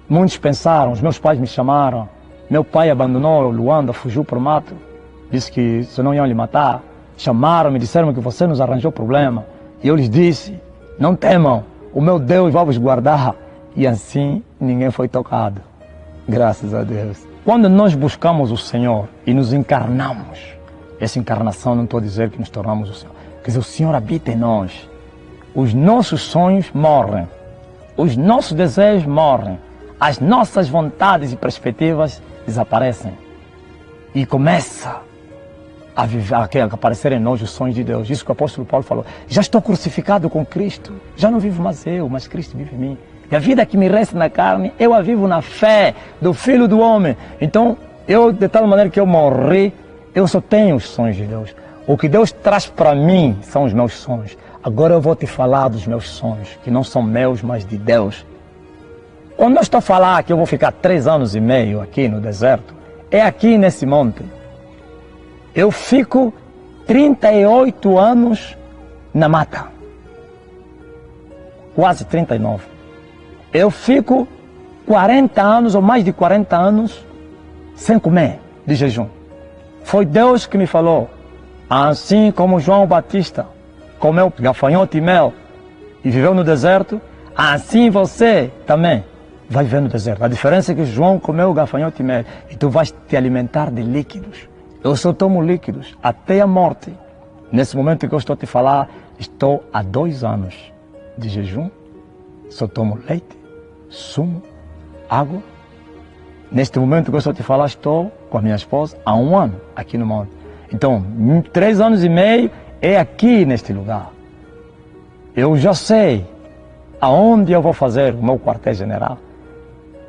Muitos pensaram, os meus pais me chamaram, meu pai abandonou Luanda, fugiu para o mato, disse que senão iam lhe matar. Chamaram-me, disseram que você nos arranjou problema. E eu lhes disse, não temam, o meu Deus vai vos guardar. E assim ninguém foi tocado, graças a Deus. Quando nós buscamos o Senhor e nos encarnamos, essa encarnação não estou a dizer que nos tornamos o Senhor, quer dizer, o Senhor habita em nós. Os nossos sonhos morrem, os nossos desejos morrem, as nossas vontades e perspectivas desaparecem. E começa a aparecer em nós os sonhos de Deus. Isso que o apóstolo Paulo falou. Já estou crucificado com Cristo, já não vivo mais eu, mas Cristo vive em mim. E a vida que me resta na carne, eu a vivo na fé do Filho do Homem. Então, eu, de tal maneira que eu morri, eu só tenho os sonhos de Deus. O que Deus traz para mim são os meus sonhos. Agora eu vou te falar dos meus sonhos, que não são meus, mas de Deus. Quando eu estou a falar que eu vou ficar 3 anos e meio aqui no deserto, é aqui nesse monte. Eu fico 38 anos na mata. Quase 39. Eu fico 40 anos ou mais de 40 anos sem comer, de jejum. Foi Deus que me falou. Assim como João Batista comeu gafanhoto e mel e viveu no deserto, assim você também vai viver no deserto. A diferença é que João comeu gafanhoto e mel e tu vais te alimentar de líquidos. Eu só tomo líquidos até a morte. Nesse momento que eu estou a te falar, estou há 2 anos de jejum, só tomo leite, sumo, água. Neste momento que eu estou a te falar, estou com a minha esposa há 1 ano aqui no monte. Então, 3 anos e meio é aqui neste lugar. Eu já sei aonde eu vou fazer o meu quartel-general.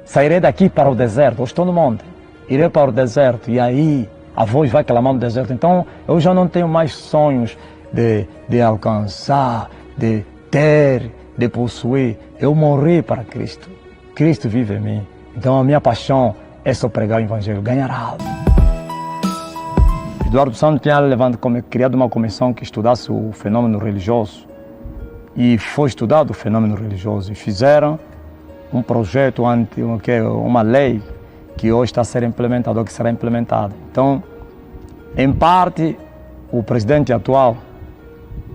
Sairei daqui para o deserto, eu estou no monte, irei para o deserto e aí a voz vai clamar no deserto. Então eu já não tenho mais sonhos de alcançar, de ter, de possuir. Eu morri para Cristo. Cristo vive em mim. Então a minha paixão é só pregar o Evangelho, ganhar alma. Eduardo Santos tinha criado uma comissão que estudasse o fenômeno religioso. E foi estudado o fenômeno religioso. E fizeram um projeto, uma lei que hoje está a ser implementada, ou que será implementada. Então, em parte, o presidente atual,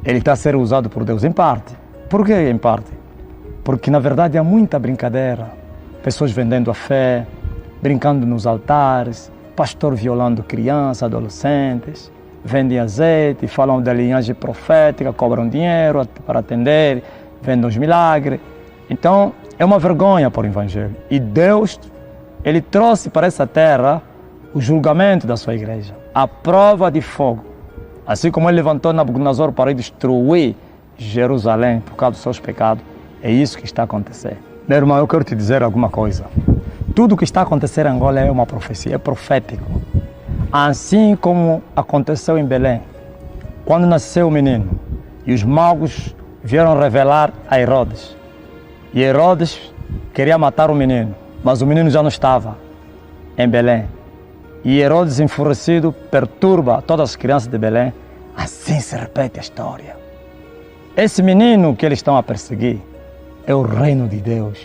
ele está a ser usado por Deus, em parte. Por que em parte? Porque, na verdade, há muita brincadeira. Pessoas vendendo a fé, brincando nos altares, pastor violando crianças, adolescentes, vendem azeite, falam da linhagem profética, cobram dinheiro para atender, vendem os milagres. Então, é uma vergonha para o Evangelho. E Deus, Ele trouxe para essa terra o julgamento da sua igreja, a prova de fogo. Assim como Ele levantou Nabucodonosor para destruir Jerusalém por causa dos seus pecados, é isso que está acontecendo. Meu irmão, eu quero te dizer alguma coisa. Tudo o que está acontecendo em Angola é uma profecia, é profético. Assim como aconteceu em Belém, quando nasceu o menino, e os magos vieram revelar a Herodes. E Herodes queria matar o menino, mas o menino já não estava em Belém. E Herodes, enfurecido, perturba todas as crianças de Belém. Assim se repete a história. Esse menino que eles estão a perseguir é o reino de Deus.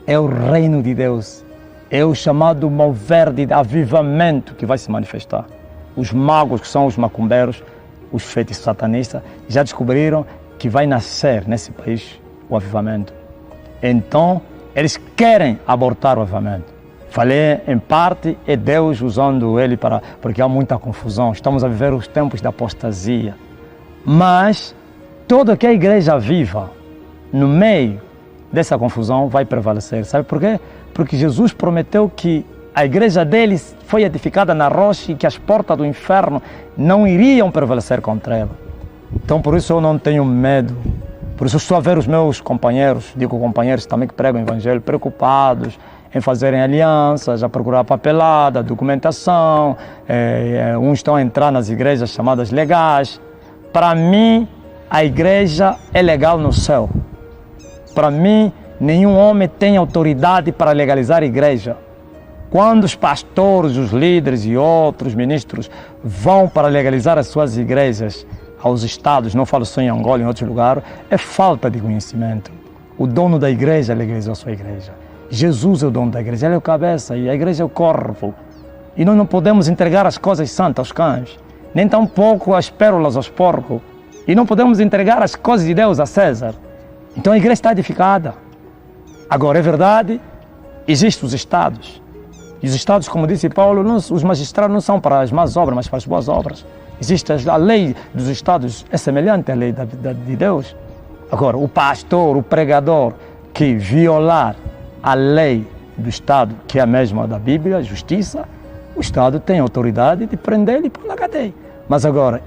É o reino de Deus. É o chamado mover de avivamento que vai se manifestar. Os magos, que são os macumbeiros, os feiticeiros satanistas, já descobriram que vai nascer nesse país o avivamento. Então, eles querem abortar o avivamento. Falei, em parte, é Deus usando ele porque há muita confusão. Estamos a viver os tempos da apostasia. Mas, toda que a igreja viva, no meio dessa confusão, vai prevalecer. Sabe por quê? Porque Jesus prometeu que a igreja deles foi edificada na rocha e que as portas do inferno não iriam prevalecer contra ela. Então, por isso eu não tenho medo. Por isso eu estou a ver os meus companheiros, digo companheiros também que pregam o Evangelho, preocupados em fazerem alianças, a procurar papelada, documentação. Uns estão a entrar nas igrejas chamadas legais. Para mim, a igreja é legal no céu. Para mim, nenhum homem tem autoridade para legalizar a igreja. Quando os pastores, os líderes e outros ministros vão para legalizar as suas igrejas aos estados, não falo só em Angola, em outros lugares, é falta de conhecimento. O dono da igreja legalizou a sua igreja. Jesus é o dono da igreja, ele é o cabeça e a igreja é o corpo. E nós não podemos entregar as coisas santas aos cães, nem tampouco as pérolas aos porcos. E não podemos entregar as coisas de Deus a César. Então a igreja está edificada. Agora, é verdade, existem os estados. E os estados, como disse Paulo, os magistrados não são para as más obras, mas para as boas obras. Existe a lei dos estados, é semelhante à lei de Deus. Agora, o pastor, o pregador que violar a lei do estado, que é a mesma da Bíblia, a justiça, o estado tem autoridade de prender e pôr na cadeia. Mas agora,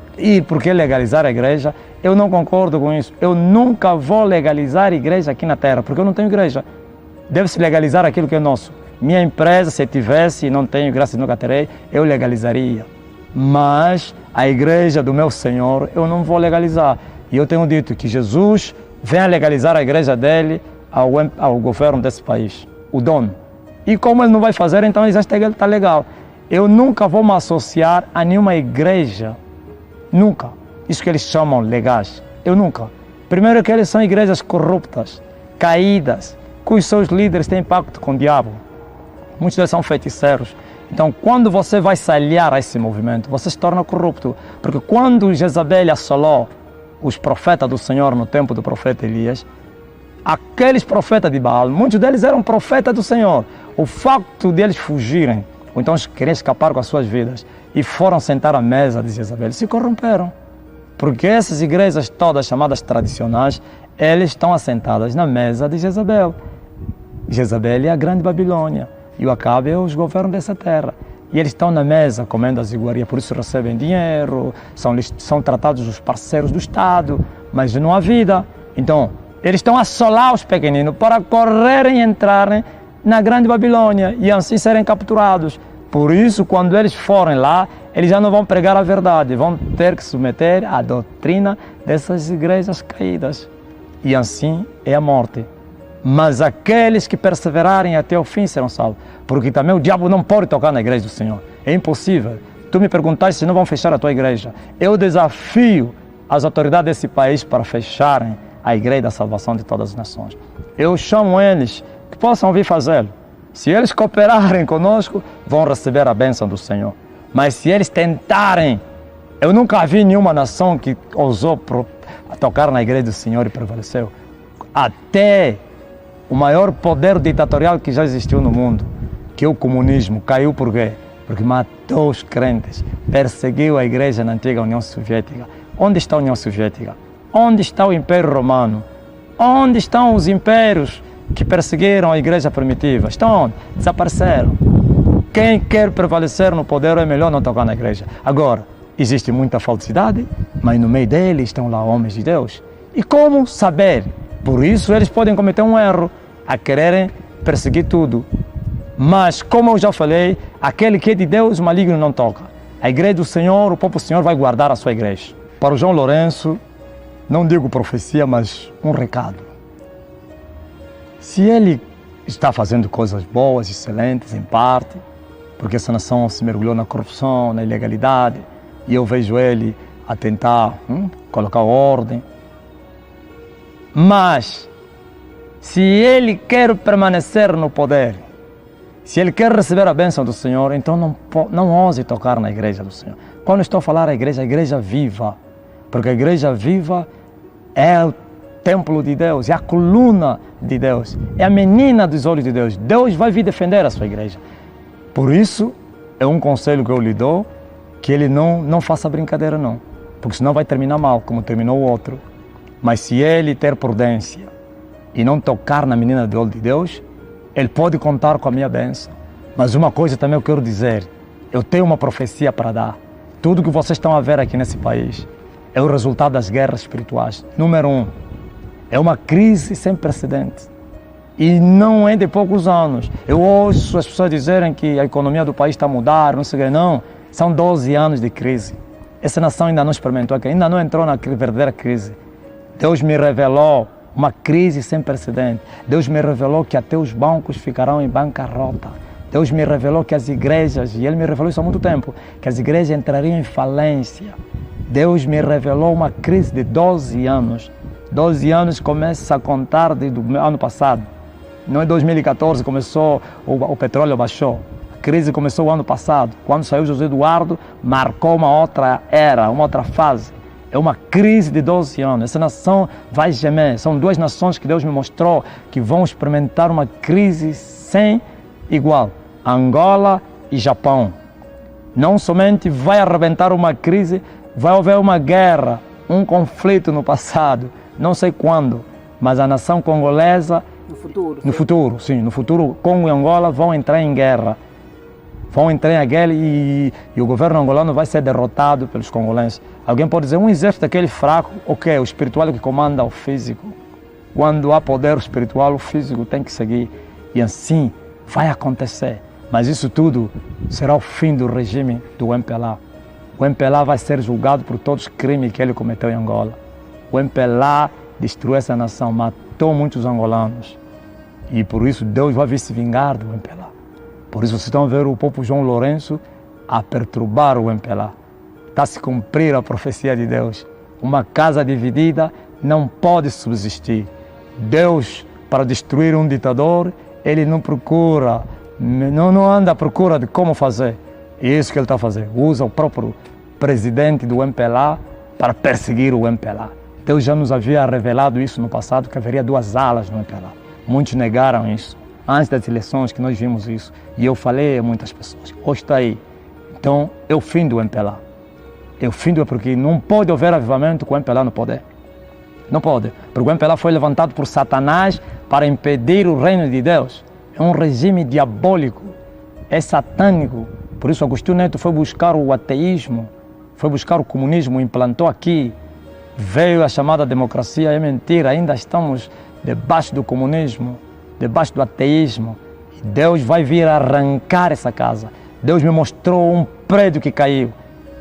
porque legalizar a igreja, eu não concordo com isso. Eu nunca vou legalizar a igreja aqui na terra, porque eu não tenho igreja. Deve-se legalizar aquilo que é nosso. Minha empresa, se tivesse, e não tenho, graças a Deus nunca terei, eu legalizaria. Mas a igreja do meu Senhor, eu não vou legalizar. E eu tenho dito que Jesus venha legalizar a igreja dele ao governo desse país, o dono. E como ele não vai fazer, então esta igreja está legal. Eu nunca vou me associar a nenhuma igreja. Nunca. Isso que eles chamam legais. Eu nunca. Primeiro que eles são igrejas corruptas, caídas, cujos seus líderes têm pacto com o diabo. Muitos deles são feiticeiros. Então, quando você vai se aliar a esse movimento, você se torna corrupto. Porque quando Jezabel assolou os profetas do Senhor no tempo do profeta Elias, aqueles profetas de Baal, muitos deles eram profetas do Senhor. O facto de eles fugirem, ou então querem escapar com as suas vidas, e foram sentar à mesa de Jezabel, se corromperam. Porque essas igrejas todas chamadas tradicionais, eles estão assentadas na mesa de Jezabel. Jezabel é a grande Babilônia e o Acabe é os governos dessa terra. E eles estão na mesa comendo as iguarias, por isso recebem dinheiro, são tratados os parceiros do Estado, mas não há vida. Então, eles estão a assolar os pequeninos para correrem e entrarem na grande Babilônia e assim serem capturados. Por isso, quando eles forem lá, eles já não vão pregar a verdade, vão ter que submeter à doutrina dessas igrejas caídas. E assim é a morte. Mas aqueles que perseverarem até o fim serão salvos. Porque também o diabo não pode tocar na igreja do Senhor. É impossível. Tu me perguntaste se não vão fechar a tua igreja. Eu desafio as autoridades desse país para fecharem a igreja da salvação de todas as nações. Eu chamo eles que possam vir fazê-lo. Se eles cooperarem conosco, vão receber a bênção do Senhor. Mas se eles tentarem, eu nunca vi nenhuma nação que ousou tocar na igreja do Senhor e prevaleceu. Até o maior poder ditatorial que já existiu no mundo, que é o comunismo, caiu por quê? Porque matou os crentes, perseguiu a igreja na antiga União Soviética. Onde está a União Soviética? Onde está o Império Romano? Onde estão os impérios que perseguiram a igreja primitiva? Estão onde? Desapareceram. Quem quer prevalecer no poder é melhor não tocar na igreja. Agora, existe muita falsidade, mas no meio deles estão lá homens de Deus. E como saber? Por isso eles podem cometer um erro, a quererem perseguir tudo. Mas, como eu já falei, aquele que é de Deus, o maligno não toca. A igreja do Senhor, o povo do Senhor vai guardar a sua igreja. Para o João Lourenço, não digo profecia, mas um recado. Se ele está fazendo coisas boas, excelentes, em parte, porque essa nação se mergulhou na corrupção, na ilegalidade, e eu vejo ele a tentar colocar ordem. Mas, se ele quer permanecer no poder, se ele quer receber a bênção do Senhor, então não ouse tocar na igreja do Senhor. Quando estou a falar a igreja viva, porque a igreja viva é o templo de Deus, é a coluna de Deus, é a menina dos olhos de Deus. Deus vai vir defender a sua igreja. Por isso, é um conselho que eu lhe dou, que ele não faça brincadeira não, porque senão vai terminar mal, como terminou o outro. Mas se ele ter prudência e não tocar na menina do olho de Deus, ele pode contar com a minha bênção. Mas uma coisa também eu quero dizer, eu tenho uma profecia para dar. Tudo que vocês estão a ver aqui nesse país é o resultado das guerras espirituais. Número 1, é uma crise sem precedentes. E não é de poucos anos. Eu ouço as pessoas dizerem que a economia do país está a mudar, não sei o que. Não, são 12 anos de crise. Essa nação ainda não experimentou, ainda não entrou na verdadeira crise. Deus me revelou uma crise sem precedentes. Deus me revelou que até os bancos ficarão em bancarrota. Deus me revelou que as igrejas, e Ele me revelou isso há muito tempo, que as igrejas entrariam em falência. Deus me revelou uma crise de 12 anos. 12 anos começa a contar do ano passado. Não é 2014, começou, o petróleo baixou. A crise começou o ano passado. Quando saiu José Eduardo, marcou uma outra era, uma outra fase. É uma crise de 12 anos. Essa nação vai gemer. São duas nações que Deus me mostrou que vão experimentar uma crise sem igual. Angola e Japão. Não somente vai arrebentar uma crise, vai haver uma guerra, um conflito no passado. Não sei quando, mas a nação congolesa... No futuro, Congo e Angola vão entrar em guerra. Vão entrar em guerra e o governo angolano vai ser derrotado pelos congolenses. Alguém pode dizer, um exército daquele fraco, ok, o espiritual é que comanda o físico. Quando há poder espiritual, o físico tem que seguir. E assim vai acontecer. Mas isso tudo será o fim do regime do MPLA. O MPLA vai ser julgado por todos os crimes que ele cometeu em Angola. O MPLA destruiu essa nação, matou muitos angolanos. E por isso Deus vai vir se vingar do MPLA. Por isso vocês estão a ver o povo João Lourenço a perturbar o MPLA. Está a se cumprir a profecia de Deus. Uma casa dividida não pode subsistir. Deus, para destruir um ditador, ele não procura, não anda à procura de como fazer. E é isso que ele está a fazer. Usa o próprio presidente do MPLA para perseguir o MPLA. Deus já nos havia revelado isso no passado, que haveria 2 alas no MPLA. Muitos negaram isso. Antes das eleições que nós vimos isso. E eu falei a muitas pessoas. Hoje está aí. Então, é o fim do MPLA. É o fim do... Porque não pode haver avivamento com o MPLA no poder. Não pode. Porque o MPLA foi levantado por Satanás para impedir o reino de Deus. É um regime diabólico. É satânico. Por isso, Agostinho Neto foi buscar o ateísmo, foi buscar o comunismo, implantou aqui. Veio a chamada democracia, é mentira, ainda estamos debaixo do comunismo, debaixo do ateísmo. E Deus vai vir arrancar essa casa. Deus me mostrou um prédio que caiu,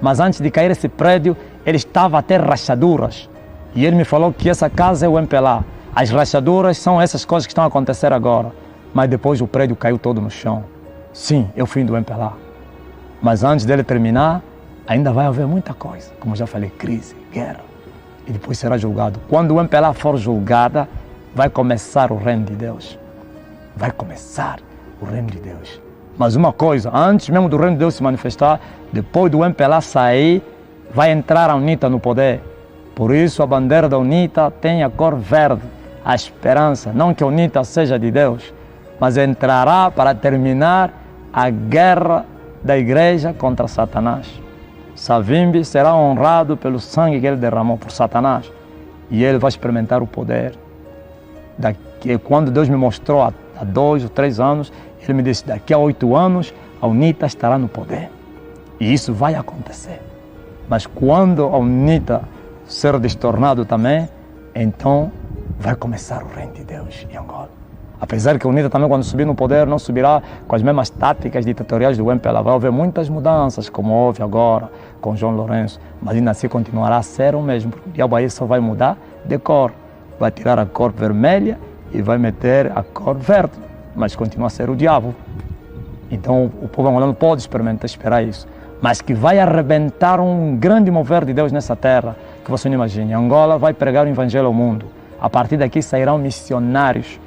mas antes de cair esse prédio, ele estava a ter rachaduras. E ele me falou que essa casa é o MPLA. As rachaduras são essas coisas que estão a acontecer agora. Mas depois o prédio caiu todo no chão. Sim, é o fim do MPLA. Mas antes dele terminar, ainda vai haver muita coisa. Como já falei, crise, guerra. E depois será julgado. Quando o MPLA for julgada, vai começar o reino de Deus. Vai começar o reino de Deus. Mas uma coisa, antes mesmo do reino de Deus se manifestar, depois do MPLA sair, vai entrar a UNITA no poder. Por isso a bandeira da UNITA tem a cor verde, a esperança. Não que a UNITA seja de Deus, mas entrará para terminar a guerra da igreja contra Satanás. Savimbi será honrado pelo sangue que ele derramou por Satanás. E ele vai experimentar o poder. Quando Deus me mostrou há 2 ou 3 anos, ele me disse, daqui a 8 anos, a UNITA estará no poder. E isso vai acontecer. Mas quando a UNITA ser destornado também, então vai começar o reino de Deus em Angola. Apesar que a UNITA também, quando subir no poder, não subirá com as mesmas táticas ditatoriais do MPLA. Vai haver muitas mudanças, como houve agora com João Lourenço, mas ainda assim continuará a ser o mesmo, porque o diabo aí só vai mudar de cor. Vai tirar a cor vermelha e vai meter a cor verde, mas continua a ser o diabo. Então o povo angolano pode experimentar, esperar isso. Mas que vai arrebentar um grande mover de Deus nessa terra, que você não imagine. Angola vai pregar o evangelho ao mundo. A partir daqui sairão missionários,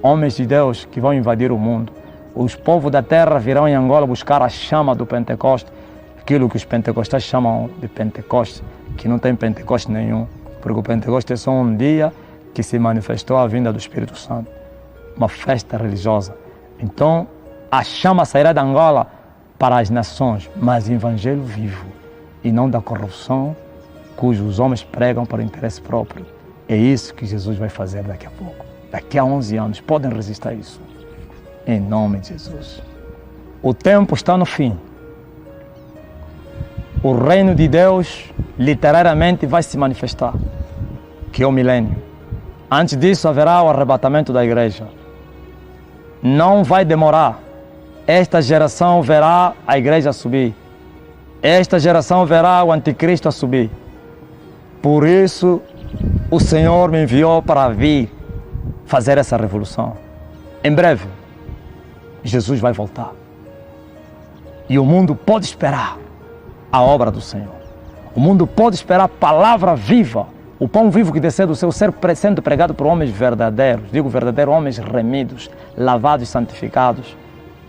homens de Deus que vão invadir o mundo. Os povos da terra virão em Angola buscar a chama do Pentecoste, aquilo que os pentecostais chamam de Pentecoste, que não tem Pentecoste nenhum, porque o Pentecoste é só um dia que se manifestou a vinda do Espírito Santo, uma festa religiosa. Então, a chama sairá da Angola para as nações, mas evangelho vivo, e não da corrupção, cujos homens pregam para o interesse próprio. É isso que Jesus vai fazer daqui a pouco. Daqui a 11 anos, podem resistir a isso. Em nome de Jesus. O tempo está no fim. O reino de Deus, literariamente, vai se manifestar, que é o milênio. Antes disso, haverá o arrebatamento da igreja. Não vai demorar. Esta geração verá a igreja subir. Esta geração verá o anticristo a subir. Por isso, o Senhor me enviou para vir fazer essa revolução. Em breve, Jesus vai voltar. E o mundo pode esperar a obra do Senhor. O mundo pode esperar a palavra viva, o pão vivo que desceu do céu, sendo pregado por homens verdadeiros, digo verdadeiros, homens remidos, lavados e santificados,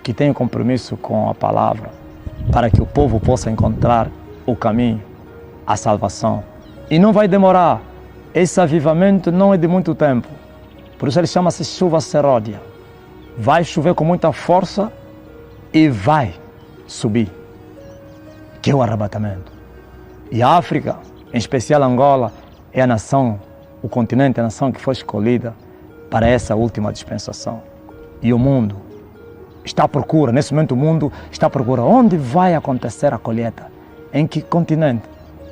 que têm compromisso com a palavra, para que o povo possa encontrar o caminho, a salvação. E não vai demorar. Esse avivamento não é de muito tempo. Por isso ele chama-se chuva seródia. Vai chover com muita força e vai subir, que é o arrebatamento. E a África, em especial Angola, é a nação, o continente, a nação que foi escolhida para essa última dispensação. E o mundo está à procura, nesse momento o mundo está à procura. Onde vai acontecer a colheita? Em que continente?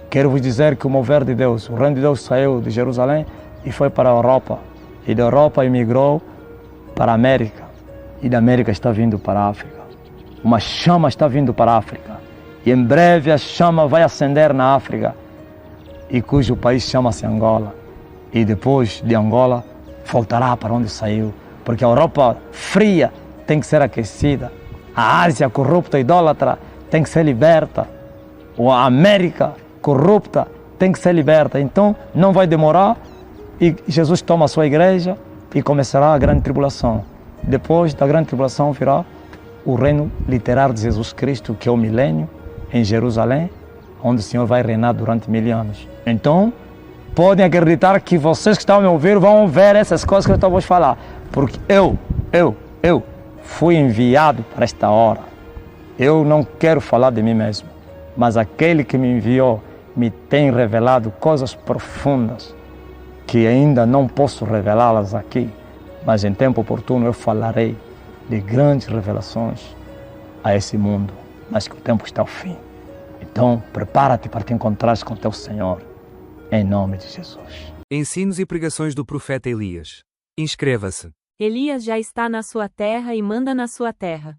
Quero vos dizer que o mover de Deus, o reino de Deus saiu de Jerusalém e foi para a Europa. E da Europa emigrou para a América. E da América está vindo para a África. Uma chama está vindo para a África. E em breve a chama vai acender na África, e cujo país chama-se Angola. E depois de Angola, voltará para onde saiu. Porque a Europa fria tem que ser aquecida. A Ásia corrupta, idólatra, tem que ser liberta. A América corrupta tem que ser liberta. Então não vai demorar e Jesus toma a sua igreja e começará a grande tribulação. Depois da grande tribulação virá o reino literário de Jesus Cristo, que é o milênio, em Jerusalém, onde o Senhor vai reinar durante 1000 anos. Então, podem acreditar que vocês que estão me ouvindo vão ver essas coisas que eu estou a vos falar. Porque eu fui enviado para esta hora. Eu não quero falar de mim mesmo, mas aquele que me enviou me tem revelado coisas profundas que ainda não posso revelá-las aqui, mas em tempo oportuno eu falarei de grandes revelações a esse mundo, mas que o tempo está ao fim. Então, prepara-te para te encontrares com teu Senhor, em nome de Jesus. Ensinos e pregações do profeta Elias. Inscreva-se. Elias já está na sua terra e manda na sua terra.